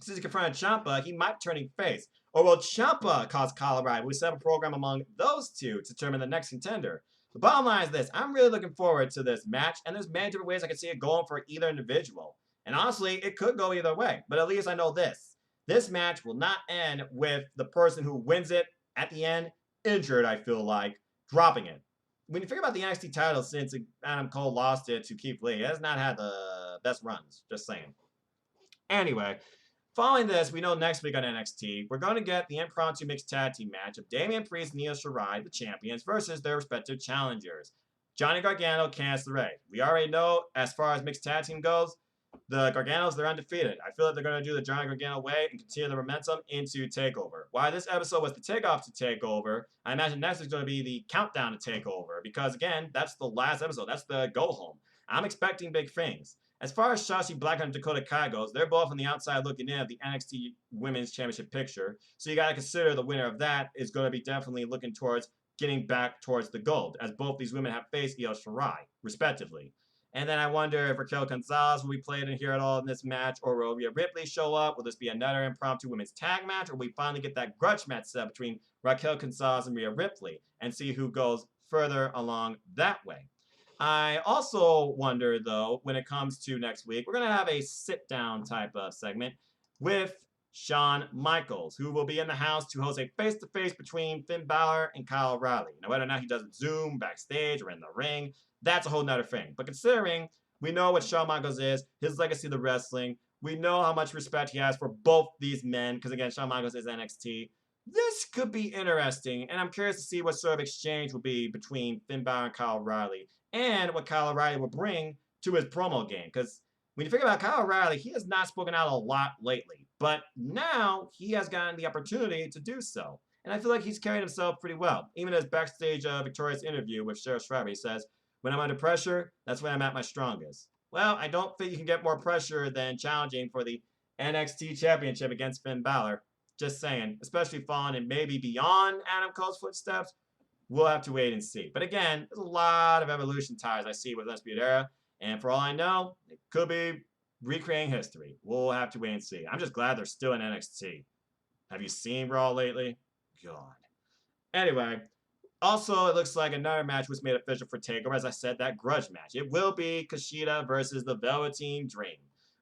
Since he confronted Champa, he might be turning face. Or will Champa cause Colorado? We set up a program among those two to determine the next contender. The bottom line is this. I'm really looking forward to this match, and there's many different ways I can see it going for either individual. And honestly, it could go either way, but at least I know this. This match will not end with the person who wins it at the end injured, I feel like, dropping it. When you think about the NXT title since Adam Cole lost it to Keith Lee, it has not had the best runs, just saying. Anyway, following this, we know next week on NXT, we're going to get the impromptu mixed tag team match of Damien Priest and Io Shirai, the champions, versus their respective challengers. Johnny Gargano, Candice LeRae. We already know, as far as mixed tag team goes, the Garganos, they're undefeated. I feel like they're going to do the Johnny Gargano way and continue the momentum into TakeOver. While this episode was the takeoff to TakeOver, I imagine next is going to be the countdown to TakeOver because, again, that's the last episode. That's the go-home. I'm expecting big things. As far as Shotzi Blackheart and Dakota Kai goes, they're both on the outside looking in of the NXT Women's Championship picture. So you got to consider the winner of that is going to be definitely looking towards getting back towards the gold, as both these women have faced Io Shirai, respectively. And then I wonder if Raquel Gonzalez will be played in here at all in this match, or will Rhea Ripley show up? Will this be another impromptu women's tag match, or will we finally get that grudge match set between Raquel Gonzalez and Rhea Ripley and see who goes further along that way? I also wonder, though, when it comes to next week, we're going to have a sit-down type of segment with Shawn Michaels, who will be in the house to host a face-to-face between Finn Balor and Kyle O'Reilly. Now, whether or not he does it Zoom, backstage, or in the ring, that's a whole nother thing. But considering we know what Shawn Michaels is, his legacy of the wrestling, we know how much respect he has for both these men, because again, Shawn Michaels is NXT. This could be interesting, and I'm curious to see what sort of exchange will be between Finn Balor and Kyle O'Reilly, and what Kyle O'Reilly will bring to his promo game. Because when you think about Kyle O'Reilly, he has not spoken out a lot lately, but now he has gotten the opportunity to do so. And I feel like he's carried himself pretty well. Even his backstage victorious interview with Cheryl Schreiber, he says, "When I'm under pressure, that's when I'm at my strongest." Well, I don't think you can get more pressure than challenging for the NXT Championship against Finn Balor. Just saying, especially falling and maybe beyond Adam Cole's footsteps. We'll have to wait and see. But again, there's a lot of evolution ties I see with Undisputed Era. And for all I know, it could be recreating history. We'll have to wait and see. I'm just glad they're still in NXT. Have you seen Raw lately? God. Anyway, also, it looks like another match was made official for TakeOver. As I said, that grudge match. It will be Kushida versus the Velveteen Dream.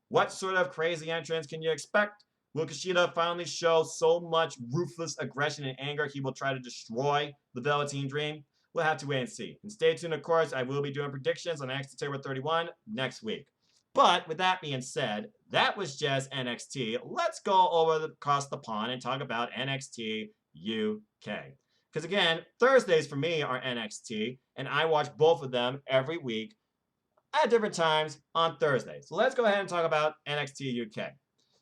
What sort of crazy entrance can you expect? Will Kushida finally show so much ruthless aggression and anger he will try to destroy the Velveteen Dream? We'll have to wait and see. And stay tuned, of course. I will be doing predictions on NXT Takeover 31 next week. But with that being said, that was just NXT. Let's go across the pond and talk about NXT UK. Because again, Thursdays for me are NXT, and I watch both of them every week at different times on Thursdays. So let's go ahead and talk about NXT UK.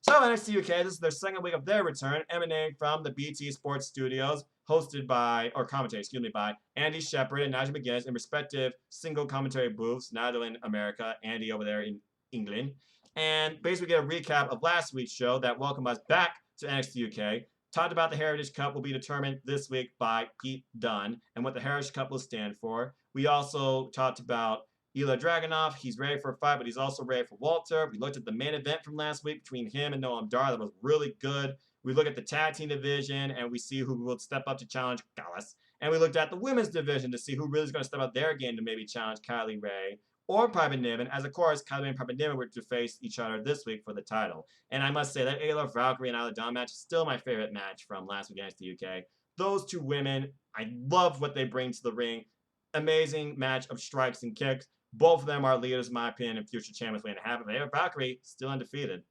So NXT UK, this is their second week of their return, emanating from the BT Sports Studios, hosted by, or commentated, by Andy Shepherd and Nigel McGuinness in respective single commentary booths, Nigel in America, Andy over there in England. And basically get a recap of last week's show that welcomed us back to NXT UK. Talked about the Heritage Cup will be determined this week by Pete Dunne and what the Heritage Cup will stand for. We also talked about Ilya Dragunov. He's ready for a fight, but he's also ready for Walter. We looked at the main event from last week between him and Noam Dar. That was really good. We look at the tag team division, and we see who will step up to challenge Gallus. And we looked at the women's division to see who really is going to step up their game to maybe challenge Kylie Ray or Private Niven, as of course, Kylie Ray and Private Niven were to face each other this week for the title. And I must say that Ayla Valkyrie and Isla Dawn match is still my favorite match from last week against the UK. Those two women, I love what they bring to the ring. Amazing match of strikes and kicks. Both of them are leaders, in my opinion, and future champions waiting to happen. But Ayla Valkyrie, still undefeated.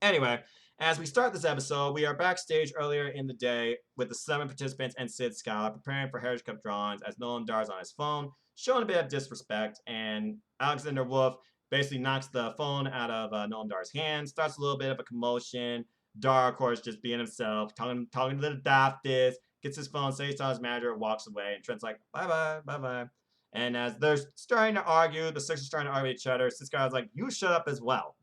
Anyway, as we start this episode, we are backstage earlier in the day with the 7 participants and Sid Scala preparing for Heritage Cup drawings as Noam Dar's on his phone, showing a bit of disrespect, and Alexander Wolf basically knocks the phone out of Noam Dar's hand, starts a little bit of a commotion. Dar, of course, just being himself, talking to the daftest, gets his phone, says to his manager, walks away, and Trent's like, bye-bye, bye-bye. And as they're starting to argue, the Sixers are starting to argue with each other, Sid Scala's like, you shut up as well.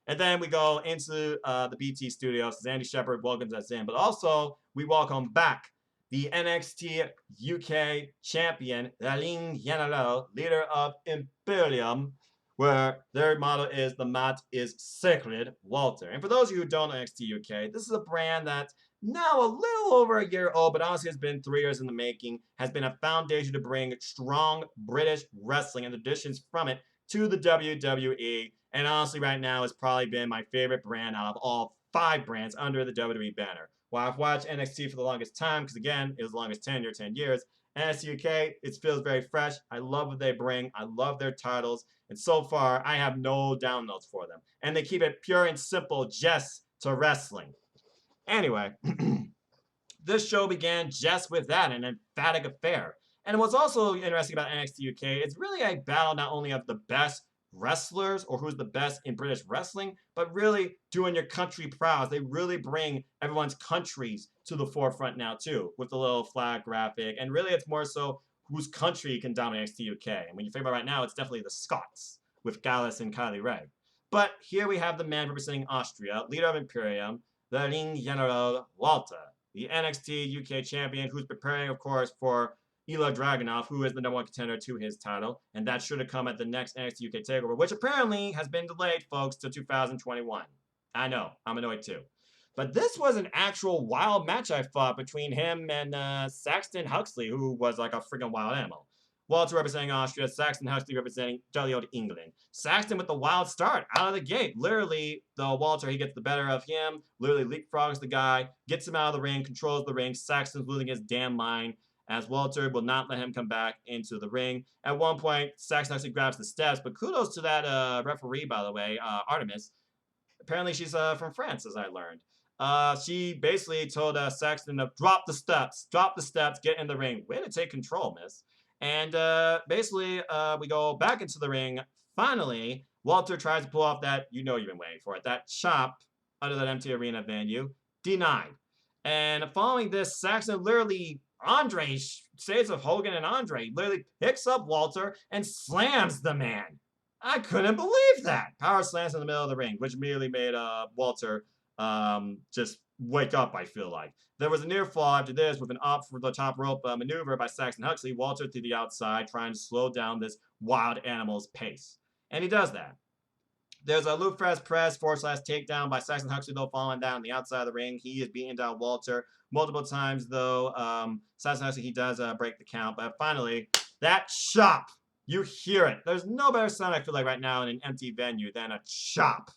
And then we go into the BT studios as Andy Shepherd welcomes us in. But also, we welcome back the NXT UK champion, Raline Yanalo, leader of Imperium, where their motto is "The mat is sacred, Walter." And for those of you who don't know NXT UK, this is a brand that's now a little over a year old, but honestly has been 3 years in the making, has been a foundation to bring strong British wrestling and traditions from it to the WWE. And honestly, right now, it's probably been my favorite brand out of all 5 brands under the WWE banner. While I've watched NXT for the longest time, because again, it was the longest tenure, 10 years, NXT UK, it feels very fresh. I love what they bring. I love their titles. And so far, I have no downloads for them. And they keep it pure and simple, just to wrestling. Anyway, this show began just with that, an emphatic affair. And what's also interesting about NXT UK, it's really a battle not only of the best wrestlers or who's the best in British wrestling, but really doing your country proud. They really bring everyone's countries to the forefront now too, with the little flag graphic. And really it's more so whose country can dominate NXT UK. And when you think about it right now, it's definitely the Scots with Gallus and Kylie Ray. But here we have the man representing Austria, leader of Imperium, the Ring General Walter, the NXT UK champion, who's preparing, of course, for Ilya Dragunov, who is the #1 contender to his title, and that should have come at the next NXT UK Takeover, which apparently has been delayed, folks, to 2021. I know, I'm annoyed too. But this was an actual wild match, I thought, between him and Saxton Huxley, who was like a freaking wild animal. Walter representing Austria, Saxton Huxley representing jolly old England. Saxton with the wild start out of the gate. Literally, the Walter, he gets the better of him, literally leapfrogs the guy, gets him out of the ring, controls the ring. Saxton's losing his damn mind, as Walter will not let him come back into the ring. At one point, Saxton Huxley grabs the steps, but kudos to that referee, by the way, Artemis. Apparently, she's from France, as I learned. She basically told Saxton to drop the steps, get in the ring. Way to take control, miss. And basically, we go back into the ring. Finally, Walter tries to pull off that, you know you've been waiting for it, that chop under that empty arena venue. Denied. And following this, Saxton literally, Andre, shades of Hogan and Andre, literally picks up Walter and slams the man. I couldn't believe that. Power slams in the middle of the ring, which immediately made Walter just wake up, I feel like. There was a near fall after this with an up for the top rope maneuver by Saxton Huxley. Walter to the outside, trying to slow down this wild animal's pace. And he does that. There's a Luke press, / takedown by Saxton Huxley, though, falling down on the outside of the ring. He is beating down Walter multiple times, though. Saxton Huxley, he does break the count. But finally, that chop, you hear it. There's no better sound, I feel like, right now in an empty venue than a chop.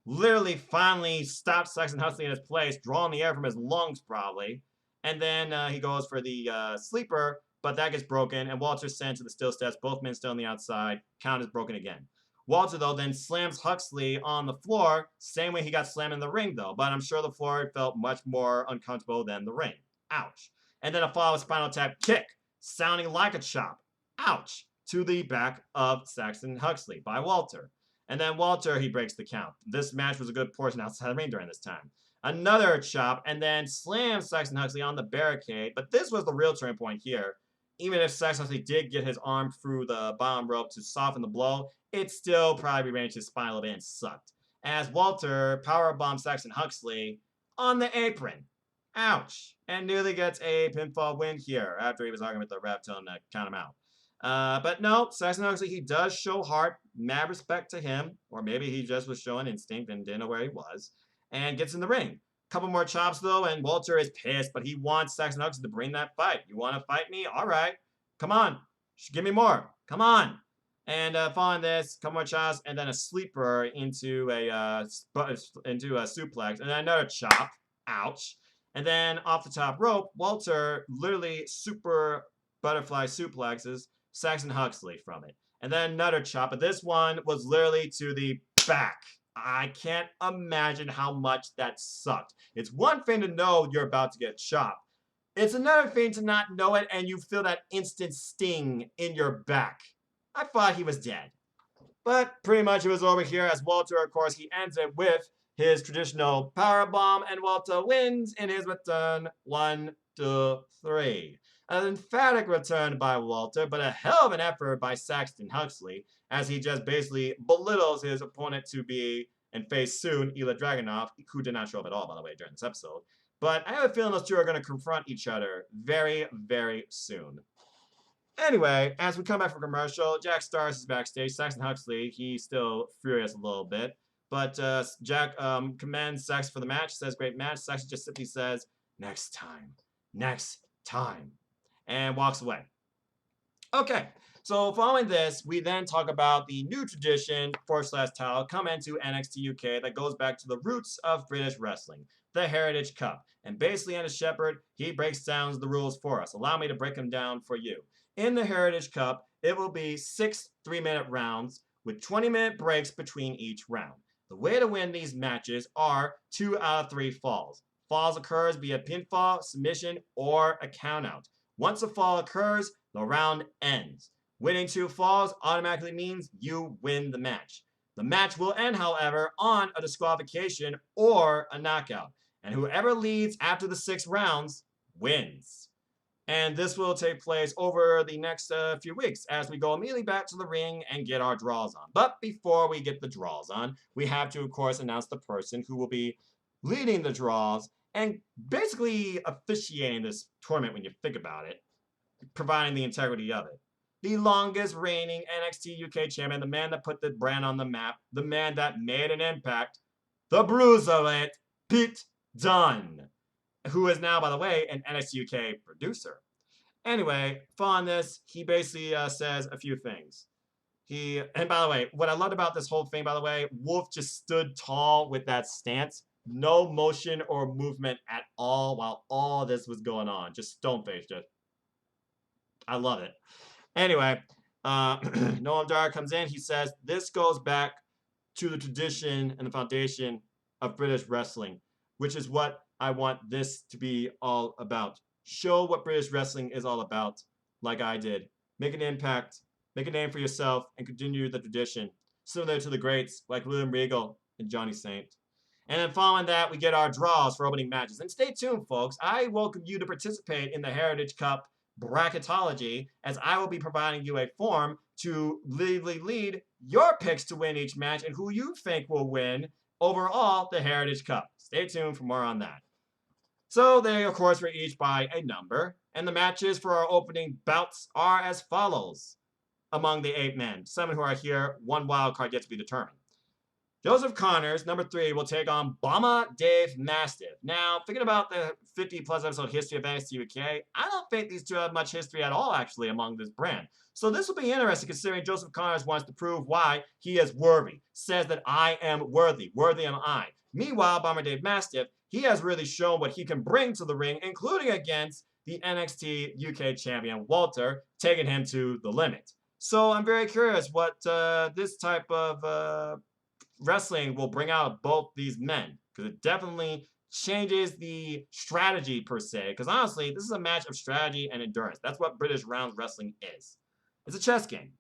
Literally finally stops Saxton Huxley in his place, drawing the air from his lungs probably. And then he goes for the sleeper, but that gets broken, and Walter's sent to the steel steps. Both men still on the outside. Count is broken again. Walter, though, then slams Huxley on the floor, same way he got slammed in the ring, though. But I'm sure the floor felt much more uncomfortable than the ring. Ouch. And then a follow-up spinal tap kick, sounding like a chop. Ouch. To the back of Saxton Huxley by Walter. And then Walter, he breaks the count. This match was a good portion outside the ring during this time. Another chop, and then slams Saxton Huxley on the barricade. But this was the real turning point here. Even if Saxton Huxley did get his arm through the bottom rope to soften the blow, it still probably rearranged his spine a little bit and sucked. As Walter powerbombs Saxton Huxley on the apron. Ouch. And nearly gets a pinfall win here after he was arguing with the ref telling him to count him out. But no, Saxton Huxley, he does show heart, mad respect to him, or maybe he just was showing instinct and didn't know where he was, and gets in the ring. Couple more chops, though, and Walter is pissed, but he wants Saxton Huxley to bring that fight. You want to fight me? All right. Come on. Give me more. Come on. And following this, couple more chops, and then a sleeper into a suplex, and then another chop. Ouch. And then off the top rope, Walter literally super butterfly suplexes Saxton Huxley from it. And then another chop, but this one was literally to the back. I can't imagine how much that sucked. It's one thing to know you're about to get chopped. It's another thing to not know it and you feel that instant sting in your back. I thought he was dead. But pretty much it was over here as Walter, of course, he ends it with his traditional powerbomb, and Walter wins in his return 1, 2, 3. An emphatic return by Walter, but a hell of an effort by Saxton Huxley, as he just basically belittles his opponent to be and face soon Ilya Dragunov, who did not show up at all, by the way, during this episode. But I have a feeling those two are going to confront each other very, very soon. Anyway, as we come back from commercial, Jack Starks is backstage. Saxon Huxley, he's still furious a little bit. But Jack commends Saxon for the match, says great match. Saxon just simply says, next time, next time, and walks away. Okay, so following this, we then talk about the new tradition, / title, come into NXT UK that goes back to the roots of British wrestling, the Heritage Cup. And basically, Anna Shepherd, he breaks down the rules for us. Allow me to break them down for you. In the Heritage Cup, it will be 6 3-minute rounds with 20-minute breaks between each round. The way to win these matches are 2 out of 3 falls. Falls occurs via pinfall, submission, or a countout. Once a fall occurs, the round ends. Winning 2 falls automatically means you win the match. The match will end, however, on a disqualification or a knockout. And whoever leads after the 6 rounds wins. And this will take place over the next few weeks as we go immediately back to the ring and get our draws on. But before we get the draws on, we have to, of course, announce the person who will be leading the draws and basically officiating this tournament when you think about it, providing the integrity of it. The longest reigning NXT UK champion, the man that put the brand on the map, the man that made an impact, the Bruiserweight, Pete Dunne, who is now, by the way, an NXT UK producer. Anyway, on this, he basically says a few things. And by the way, what I loved about this whole thing, by the way, Wolf just stood tall with that stance. No motion or movement at all while all this was going on. Just stone-faced it. I love it. Anyway, Noam Dar comes in. He says, this goes back to the tradition and the foundation of British wrestling, which is what I want this to be all about. Show what British wrestling is all about, like I did. Make an impact, make a name for yourself, and continue the tradition, similar to the greats like William Regal and Johnny Saint. And then following that, we get our draws for opening matches. And stay tuned, folks. I welcome you to participate in the Heritage Cup bracketology, as I will be providing you a form to lead your picks to win each match and who you think will win overall the Heritage Cup. Stay tuned for more on that. So they, of course, were each by a number, and the matches for our opening bouts are as follows. Among the 8 men, 7 who are here, 1 wild card yet to be determined. Joseph Connors, number 3, will take on Bomber Dave Mastiff. Now, thinking about the 50-plus episode history of NXT UK, I don't think these two have much history at all, actually, among this brand. So this will be interesting, considering Joseph Connors wants to prove why he is worthy. Says that I am worthy. Worthy am I. Meanwhile, Bomber Dave Mastiff, he has really shown what he can bring to the ring, including against the NXT UK champion, Walter, taking him to the limit. So I'm very curious what this type of wrestling will bring out of both these men, because it definitely changes the strategy per se, because honestly, this is a match of strategy and endurance. That's what British round wrestling is. It's a chess game.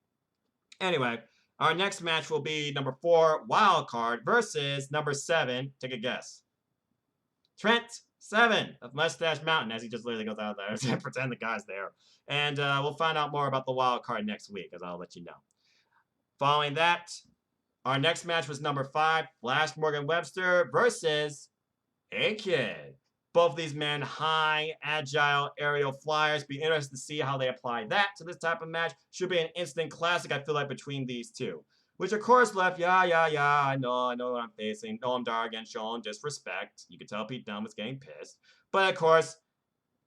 Anyway, our next match will be number 4 wild card versus number 7, take a guess, Trent Seven of Mustache Mountain, as he just literally goes out there to pretend the guy's there. And we'll find out more about the wild card next week, as I'll let you know. Following that, our next match was number 5, Flash Morgan Webster versus A-Kid. Both of these men, high, agile, aerial flyers. Be interested to see how they apply that to this type of match. Should be an instant classic, I feel like, between these two. Which, of course, left, I know what I'm facing. Noam Dar again showing disrespect. You can tell Pete Dunne was getting pissed. But, of course,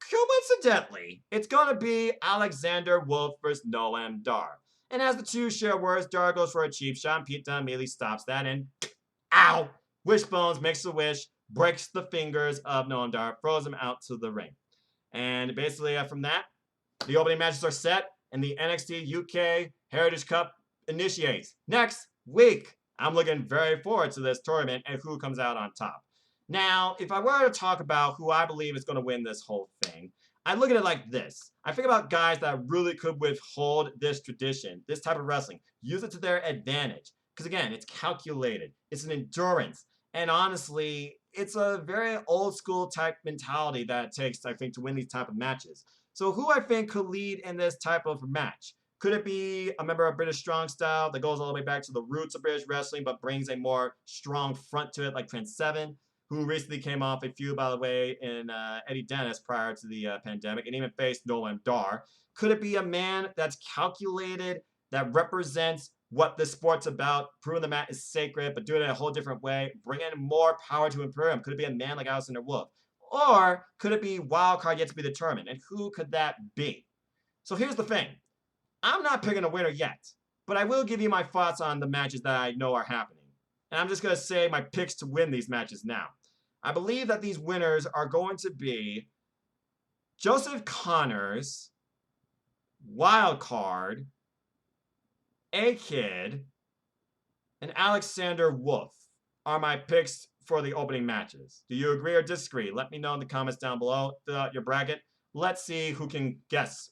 coincidentally, it's going to be Alexander Wolf versus Noam Dar. And as the two share words, Dar goes for a cheap shot, and Pete Dunne immediately stops that, and ow! Wishbones makes a wish, breaks the fingers of Noam Dar, throws him out to the ring. And basically, from that, the opening matches are set, and the NXT UK Heritage Cup initiates next week. I'm looking very forward to this tournament and who comes out on top. Now, if I were to talk about who I believe is going to win this whole thing, I look at it like this. I think about guys that really could withhold this tradition, this type of wrestling, use it to their advantage. Because again, it's calculated, it's an endurance, and honestly, it's a very old school type mentality that it takes, I think, to win these type of matches. So who I think could lead in this type of match? Could it be a member of British Strong Style that goes all the way back to the roots of British wrestling but brings a more strong front to it like Trent Seven? who recently came off a feud, by the way, in Eddie Dennis prior to the pandemic, and even faced Noam Dar. Could it be a man that's calculated, that represents what this sport's about, proving the mat is sacred, but doing it in a whole different way, bringing more power to Imperium? Could it be a man like Alexander Wolf? Or could it be wild card yet to be determined? And who could that be? So here's the thing. I'm not picking a winner yet, but I will give you my thoughts on the matches that I know are happening. And I'm just going to say my picks to win these matches now. I believe that these winners are going to be Joseph Connors, Wildcard, A-Kid, and Alexander Wolf are my picks for the opening matches. Do you agree or disagree? Let me know in the comments down below. Fill out your bracket. Let's see who can guess,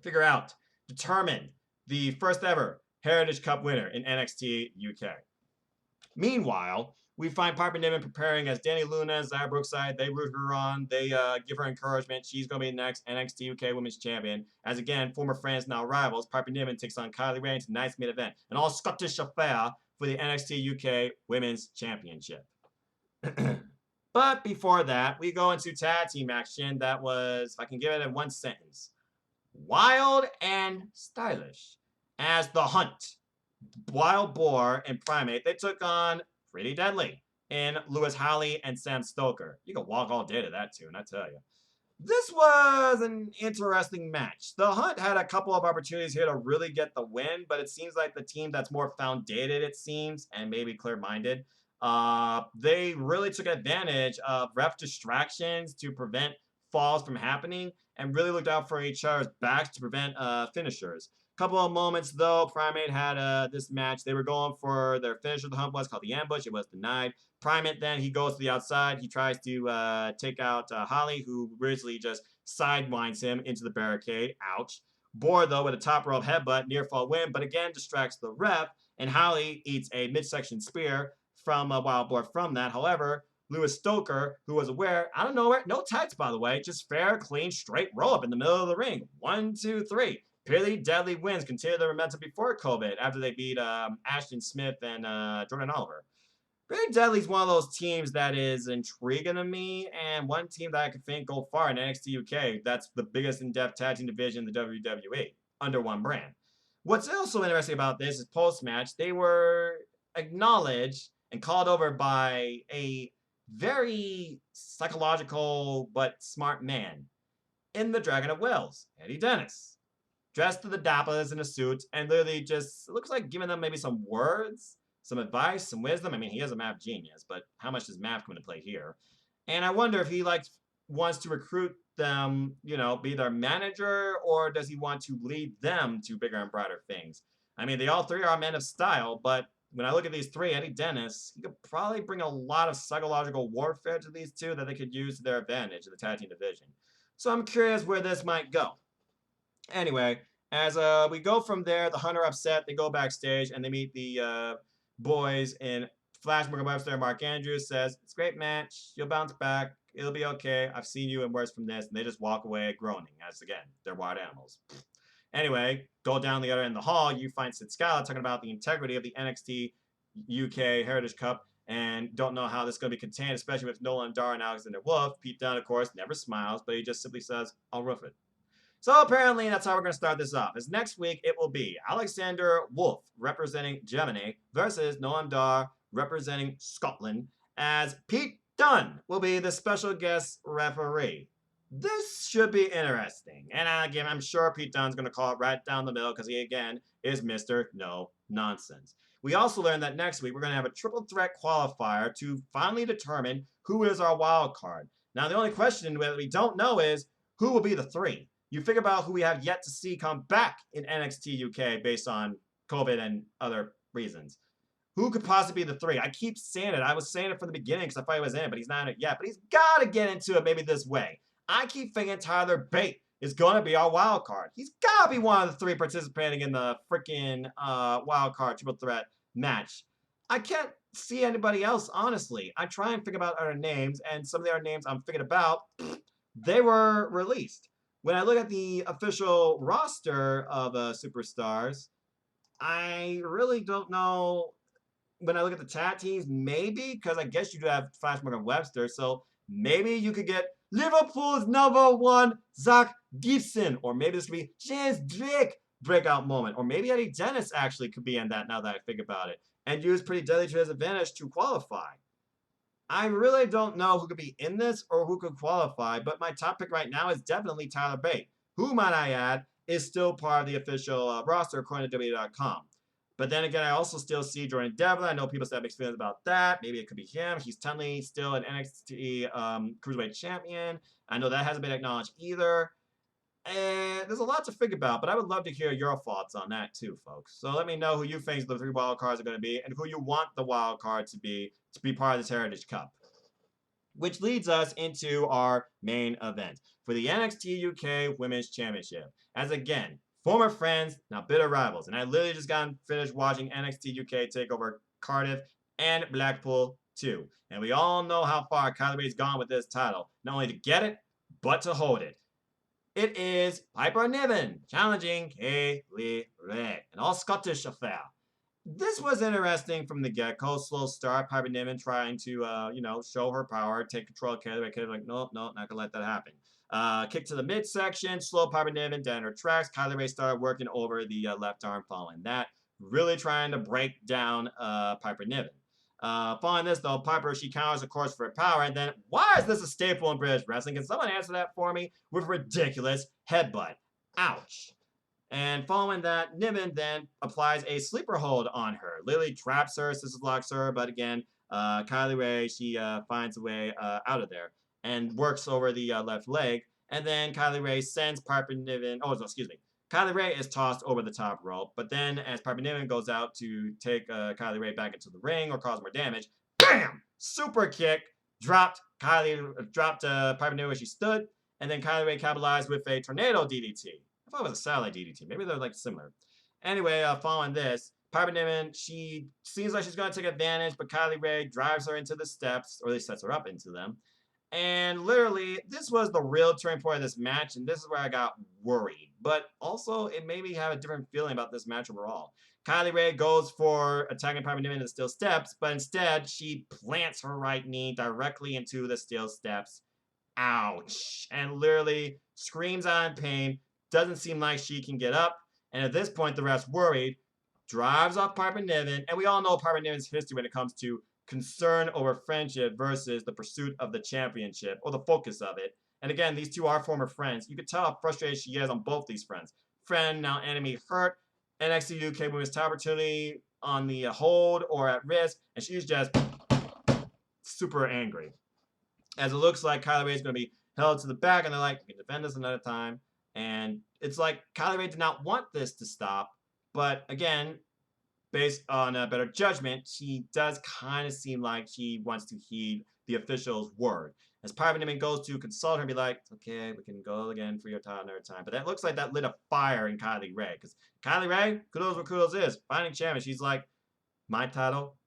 figure out, determine the first ever Heritage Cup winner in NXT UK. Meanwhile, we find Piper Niven preparing as Danny Luna, Zaya Brookside. They root her on. They give her encouragement. She's going to be the next NXT UK Women's Champion. As again, former friends, now rivals, Piper Niven takes on Kylie Ray in tonight's main event. An all-Scottish affair for the NXT UK Women's Championship. But before that, we go into tag team action that was, if I can give it in one sentence, wild and stylish. As The Hunt, Wild Boar, and Primate, they took on Pretty Deadly in Lewis Howley and Sam Stoker. You can walk all day to that tune, I tell you. This was an interesting match. The Hunt had a couple of opportunities here to really get the win, but it seems like the team that's more foundated, it seems, and maybe clear-minded, they really took advantage of ref distractions to prevent falls from happening and really looked out for each other's backs to prevent finishers. Couple of moments, though, Primate had this match. They were going for their finisher. The Hunt was called the ambush. It was denied. Primate then, he goes to the outside. He tries to take out Holly, who originally just sidewinds him into the barricade. Ouch. Boar, though, with a top rope headbutt, near fall win, but again distracts the ref, and Holly eats a midsection spear from Wild Boar from that. However, Lewis Stoker, who was aware, I don't know where, no tights, by the way, just fair, clean, straight roll up in the middle of the ring. 1, 2, 3. Pretty Deadly wins, continue their momentum before COVID after they beat Ashton Smith and Jordan Oliver. Pretty Deadly's one of those teams that is intriguing to me, and one team that I could think go far in NXT UK. That's the biggest in-depth tag team division in the WWE, under one brand. What's also interesting about this is post-match, they were acknowledged and called over by a very psychological but smart man in the Dragon of Wales, Eddie Dennis. Dressed to the dappers in a suit, and literally just looks like giving them maybe some words, some advice, some wisdom. I mean, he is a math genius, but how much does math come into play here? And I wonder if he wants to recruit them, you know, be their manager, or does he want to lead them to bigger and brighter things? I mean, they all three are men of style, but when I look at these three, Eddie Dennis, he could probably bring a lot of psychological warfare to these two that they could use to their advantage in the tag team division. So I'm curious where this might go. Anyway, as we go from there, the Hunter upset. They go backstage and they meet the boys in Flash Morgan Webster. Mark Andrews says, "It's a great match. You'll bounce back. It'll be okay. I've seen you in worse from this." And they just walk away groaning, as again, they're wild animals. Anyway, go down the other end of the hall. You find Sid Scala talking about the integrity of the NXT UK Heritage Cup and don't know how this is going to be contained, especially with Nolan Dar and Alexander Wolf. Pete Dunne, of course, never smiles, but he just simply says, "I'll roof it." So apparently that's how we're going to start this off. As next week it will be Alexander Wolf representing Germany versus Noam Dar representing Scotland, as Pete Dunne will be the special guest referee. This should be interesting. And again, I'm sure Pete Dunne's going to call it right down the middle because he, again, is Mr. No Nonsense. We also learned that next week we're going to have a triple threat qualifier to finally determine who is our wild card. Now, the only question that we don't know is who will be the three. You figure about who we have yet to see come back in NXT UK based on COVID and other reasons. Who could possibly be the three? I keep saying it. I was saying it from the beginning because I thought he was in it, but he's not in it yet. But he's got to get into it maybe this way. I keep thinking Tyler Bate is going to be our wild card. He's got to be one of the three participating in the freaking wild card triple threat match. I can't see anybody else, honestly. I try and think about other names, and some of the other names I'm thinking about, they were released. When I look at the official roster of superstars, I really don't know when I look at the tag teams, maybe, because I guess you do have Flash Morgan Webster, so maybe you could get Liverpool's number one, Zach Gibson, or maybe this could be James Drake breakout moment, or maybe Eddie Dennis actually could be in that now that I think about it, and use Pretty Deadly to his advantage to qualify. I really don't know who could be in this or who could qualify, but my top pick right now is definitely Tyler Bate, who, might I add, is still part of the official roster according to WWE.com. But then again, I also still see Jordan Devlin. I know people have mixed feelings about that. Maybe it could be him. He's technically still an NXT Cruiserweight Champion. I know that hasn't been acknowledged either. And there's a lot to think about, but I would love to hear your thoughts on that too, folks. So let me know who you think the 3 wild cards are going to be and who you want the wild card to be part of this Heritage Cup. Which leads us into our main event for the NXT UK Women's Championship. As again, former friends, now bitter rivals. And I literally just got finished watching NXT UK Takeover Cardiff and Blackpool 2. And we all know how far Kylie Rae's gone with this title. Not only to get it, but to hold it. It is Piper Niven challenging Kaylee Ray, an all-Scottish affair. This was interesting from the get-go. Slow start, Piper Niven trying to, show her power, take control of Kaylee Ray. Kaylee like, no, not gonna let that happen. Kick to the midsection, slow Piper Niven down her tracks. Kylie Ray started working over the left arm following that, really trying to break down Piper Niven. Following this, though, Piper, she counters, of course, for power. And then, why is this a staple in British wrestling? Can someone answer that for me? With ridiculous headbutt. Ouch. And following that, Niven then applies a sleeper hold on her. Lily traps her, scissors locks her, but again, Kylie Ray, she finds a way out of there and works over the left leg. And then Kylie Ray sends Piper Niven, Kylie Ray is tossed over the top rope, but then as Piper Niven goes out to take Kylie Ray back into the ring or cause more damage, bam! Super kick, dropped Piper Niven where she stood, and then Kylie Ray capitalized with a tornado DDT. I thought it was a satellite DDT. Maybe they're like similar. Anyway, following this, Piper Niven, she seems like she's going to take advantage, but Kylie Ray drives her into the steps, or at least sets her up into them. And literally, this was the real turning point of this match, and this is where I got worried. But also, it made me have a different feeling about this match overall. Kylie Ray goes for attacking Piper Niven in the steel steps, but instead, she plants her right knee directly into the steel steps. Ouch. And literally screams out in pain. Doesn't seem like she can get up. And at this point, the ref's worried. Drives off Piper Niven. And we all know Piper Niven's history when it comes to concern over friendship versus the pursuit of the championship, or the focus of it. And again, these two are former friends. You could tell how frustrated she is on both these friends. Friend, now enemy, hurt. NXT UK Women's Title opportunity on the hold or at risk. And she's just super angry. As it looks like Kylie Ray is going to be held to the back, and they're like, we can defend this another time. And it's like Kylie Ray did not want this to stop. But again, based on a better judgment, she does kind of seem like she wants to heed the official's word. As Piper Niven goes to consult her and be like, okay, we can go again for your title another time. But that looks like that lit a fire in Kylie Ray. Because Kylie Ray, kudos where kudos is, finding champion. She's like, my title?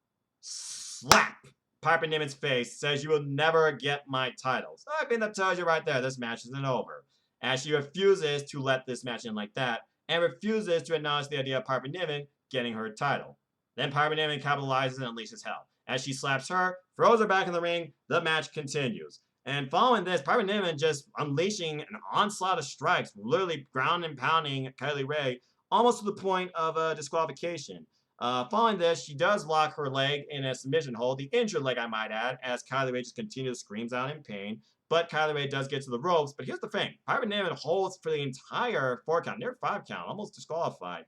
Slap! Piper Niven's face, says you will never get my title. So I think that tells you right there, this match isn't over. As she refuses to let this match in like that, and refuses to acknowledge the idea of Piper Niven getting her title. Then Piper Niven capitalizes and unleashes hell. As she slaps her, throws her back in the ring, the match continues. And following this, Piper Niven just unleashing an onslaught of strikes, literally ground and pounding Kylie Ray, almost to the point of disqualification. Following this, she does lock her leg in a submission hold, the injured leg I might add, as Kylie Ray just continues to screams out in pain. But Kylie Ray does get to the ropes. But here's the thing. Piper Niven holds for the entire 4 count, near 5 count, almost disqualified,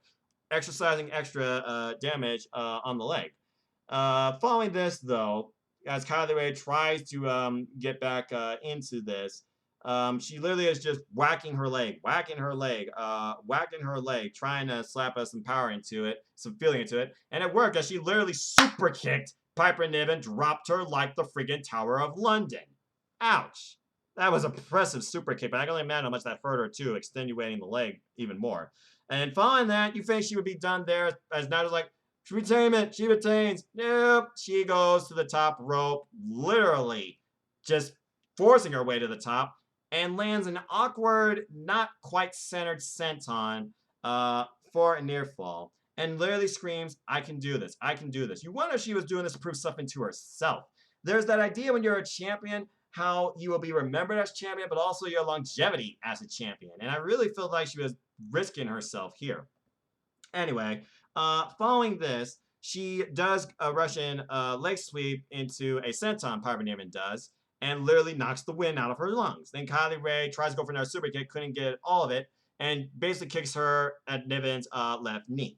exercising extra damage on the leg. Following this, though, as Kylie Ray tries to get back into this, she literally is just whacking her leg, trying to slap us some power into it, some feeling into it. And it worked as she literally super kicked Piper Niven, dropped her like the friggin' Tower of London. Ouch. That was an impressive super kick, but I can only imagine how much that hurt her too, extenuating the leg even more. And following that, you think she would be done there, as now it's like, she retains. Nope. She goes to the top rope, literally just forcing her way to the top, and lands an awkward, not quite centered senton for a near fall. and literally screams, I can do this. I can do this. You wonder if she was doing this to prove something to herself. There's that idea when you're a champion, how you will be remembered as champion, but also your longevity as a champion. And I really feel like she was risking herself here. Anyway, following this, she does a Russian leg sweep into a senton, Piper Niven does, and literally knocks the wind out of her lungs. Then Kylie Rae tries to go for another super kick, couldn't get all of it, and basically kicks her at Niven's left knee.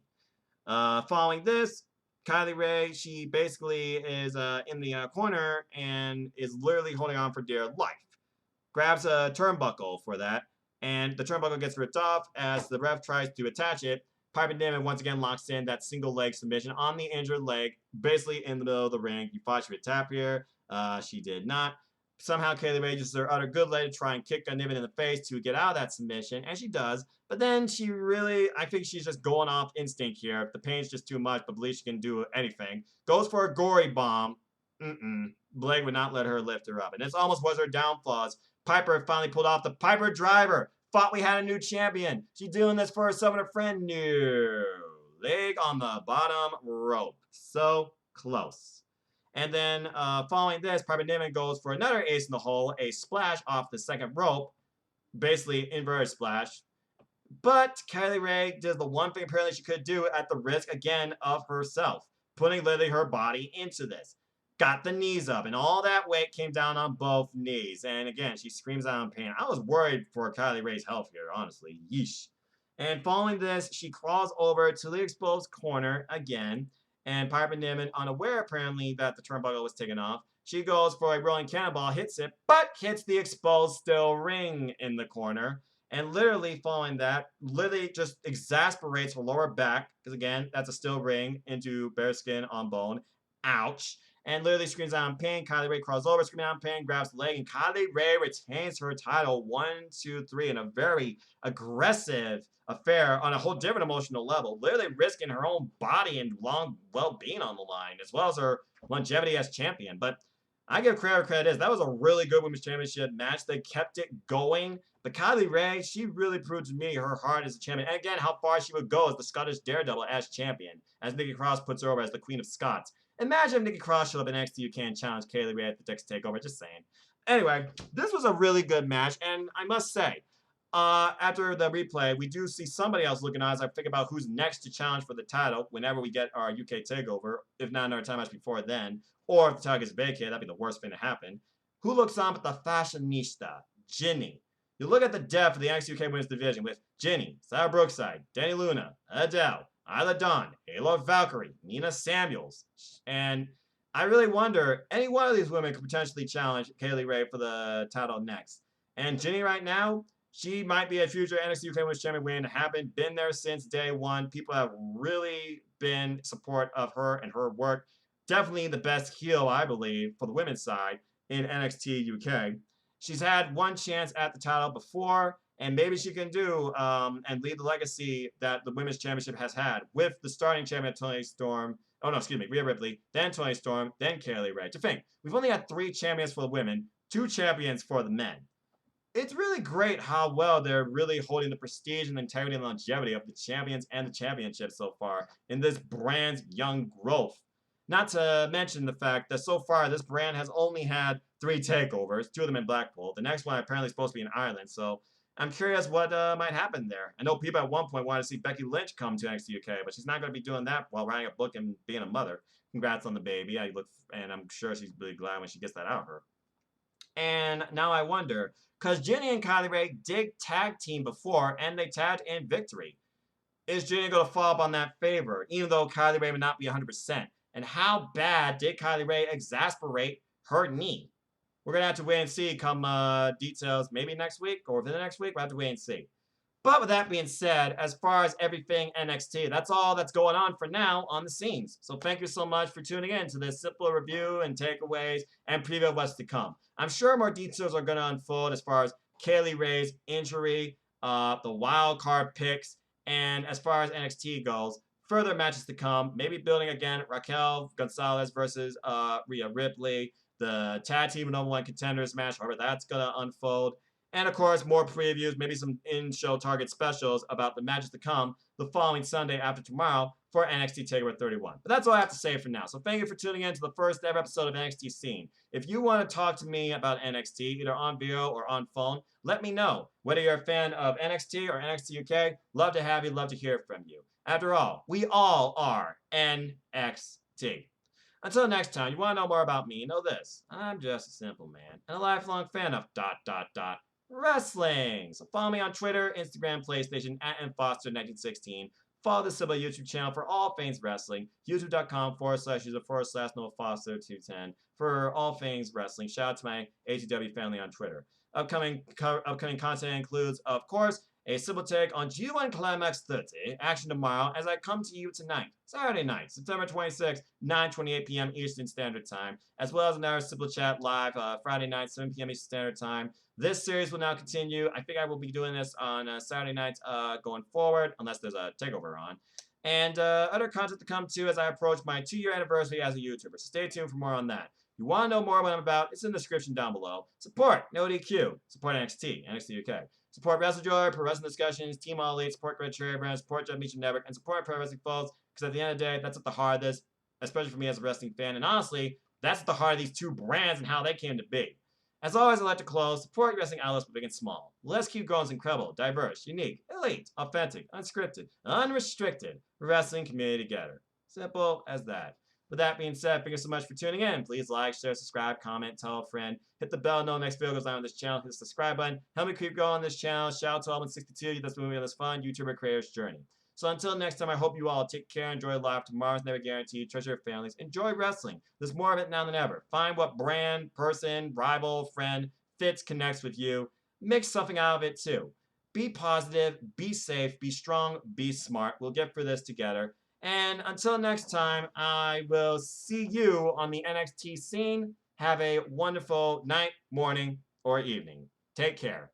Following this, Kylie Rae, she basically is in the corner and is literally holding on for dear life. Grabs a turnbuckle for that, and the turnbuckle gets ripped off as the ref tries to attach it. Piper Niven once again locks in that single leg submission on the injured leg, basically in the middle of the ring. You thought she would tap here. She did not. Somehow Kaylee Ray uses her utter good leg to try and kick Niven in the face to get out of that submission, and she does. But then she really, I think she's just going off instinct here. The pain's just too much, but believes she can do anything. Goes for a gory bomb. Blake would not let her lift her up. And this almost was her downfall. Piper finally pulled off the Piper Driver. Thought we had a new champion. She doing this for herself and her friend. No. Leg on the bottom rope. So close. And then following this, Piper Niven goes for another ace in the hole, a splash off the second rope. Basically, inverted splash. But Kylie Rae did the one thing apparently she could do at the risk, again, of herself. Putting literally her body into this. Got the knees up, and all that weight came down on both knees. And again, she screams out in pain. I was worried for Kylie Rae's health here, honestly. Yeesh. And following this, she crawls over to the exposed corner again. And Piper Niven, unaware apparently that the turnbuckle was taken off, she goes for a rolling cannonball, hits it, but hits the exposed steel ring in the corner. And literally following that, literally just exasperates her lower back, because again, that's a steel ring into bare skin on bone. Ouch. And literally screams out in pain. Kylie Rae crawls over, screaming out in pain, grabs the leg, and Kylie Rae retains her title 1, 2, 3 in a very aggressive affair on a whole different emotional level, literally risking her own body and long well-being on the line, as well as her longevity as champion. But I give credit where credit is. That was a really good women's championship match. They kept it going. But Kylie Rae, she really proved to me her heart as a champion. And again, how far she would go as the Scottish Daredevil as champion, as Nikki Cross puts her over as the Queen of Scots. Imagine if Nikki Cross showed up in NXT UK and challenged Kaylee Ray at the next Takeover. Just saying. Anyway, this was a really good match, and I must say, after the replay, we do see somebody else looking on as I think about who's next to challenge for the title whenever we get our UK Takeover, if not another time match before then, or if the title gets vacated, that'd be the worst thing to happen. Who looks on but the fashionista, Jinny. You look at the depth of the NXT UK Women's Division with Jinny, Sarah Brookside, Danny Luna, Adele, Isla Dawn, Halo Valkyrie, Nina Samuels. And I really wonder, any one of these women could potentially challenge Kaylee Ray for the title next. And Jinny right now, she might be a future NXT UK Women's Champion waiting to happen. Been there since day one. People have really been support of her and her work. Definitely the best heel, I believe, for the women's side in NXT UK. She's had one chance at the title before, and maybe she can do and lead the legacy that the Women's Championship has had with the starting champion Toni Storm. Oh, no, excuse me, Rhea Ripley, then Toni Storm, then Kaylee Ray. To think, we've only had 3 champions for the women, 2 champions for the men. It's really great how well they're really holding the prestige and integrity and longevity of the champions and the championship so far in this brand's young growth. Not to mention the fact that so far this brand has only had 3 takeovers, 2 of them in Blackpool. The next one apparently is supposed to be in Ireland, so I'm curious what might happen there. I know people at one point wanted to see Becky Lynch come to NXT UK, but she's not going to be doing that while writing a book and being a mother. Congrats on the baby. And I'm sure she's really glad when she gets that out of her. And now I wonder, because Jinny and Kylie Ray did tag team before, and they tagged in victory. Is Jinny going to fall up on that favor, even though Kylie Ray may not be 100%? And how bad did Kylie Ray exasperate her knee? We're going to have to wait and see come details maybe next week or within the next week. We'll have to wait and see. But with that being said, as far as everything NXT, that's all that's going on for now on the scenes. So thank you so much for tuning in to this simple review and takeaways and preview of what's to come. I'm sure more details are going to unfold as far as Kaylee Ray's injury, the wild card picks, and as far as NXT goes, further matches to come. Maybe building again Raquel Gonzalez versus Rhea Ripley, the tag team number 1 contenders match, however that's going to unfold. And of course, more previews, maybe some in-show target specials about the matches to come the following Sunday after tomorrow for NXT Takeover 31. But that's all I have to say for now. So thank you for tuning in to the first ever episode of NXT Scene. If you want to talk to me about NXT, either on video or on phone, let me know. Whether you're a fan of NXT or NXT UK, love to have you, love to hear from you. After all, we all are NXT. Until next time, you want to know more about me, know this. I'm just a simple man and a lifelong fan of ... wrestling. So follow me on Twitter, Instagram, PlayStation, at mfoster1916. Follow the Sybil YouTube channel for all things wrestling. YouTube.com/user/NoFoster210 for all things wrestling. Shout out to my AEW family on Twitter. Upcoming content includes, of course, a Sybil take on G1 Climax 30, action tomorrow, as I come to you tonight, Saturday night, September 26th, 9:28 p.m. Eastern Standard Time, as well as another Sybil chat live Friday night, 7 p.m. Eastern Standard Time. This series will now continue. I think I will be doing this on Saturday nights going forward, unless there's a takeover on. And other content to come to as I approach my 2-year anniversary as a YouTuber. So stay tuned for more on that. If you want to know more what I'm about, it's in the description down below. Support NoDQ, support NXT, NXT UK. Support WrestleJoy, Pro Wrestling Discussions, Team All Elite, support Great Cherry Brand, support Meacham Network, and support Pro Wrestling Foes, because at the end of the day, that's at the heart of this, especially for me as a wrestling fan. And honestly, that's at the heart of these two brands and how they came to be. As always, I'd like to close, support your wrestling outlets, big and small. Let's keep growing this incredible, diverse, unique, elite, authentic, unscripted, unrestricted wrestling community together. Simple as that. With that being said, thank you so much for tuning in. Please like, share, subscribe, comment, tell a friend. Hit the bell, know the next video goes on this channel. Hit the subscribe button. Help me keep going on this channel. Shout out to Holland62. That's moving on this fun YouTuber creator's journey. So until next time, I hope you all take care, enjoy life. Tomorrow's never guaranteed. Treasure your families. Enjoy wrestling. There's more of it now than ever. Find what brand, person, rival, friend fits, connects with you. Make something out of it too. Be positive, be safe, be strong, be smart. We'll get through this together. And until next time, I will see you on the NXT scene. Have a wonderful night, morning, or evening. Take care.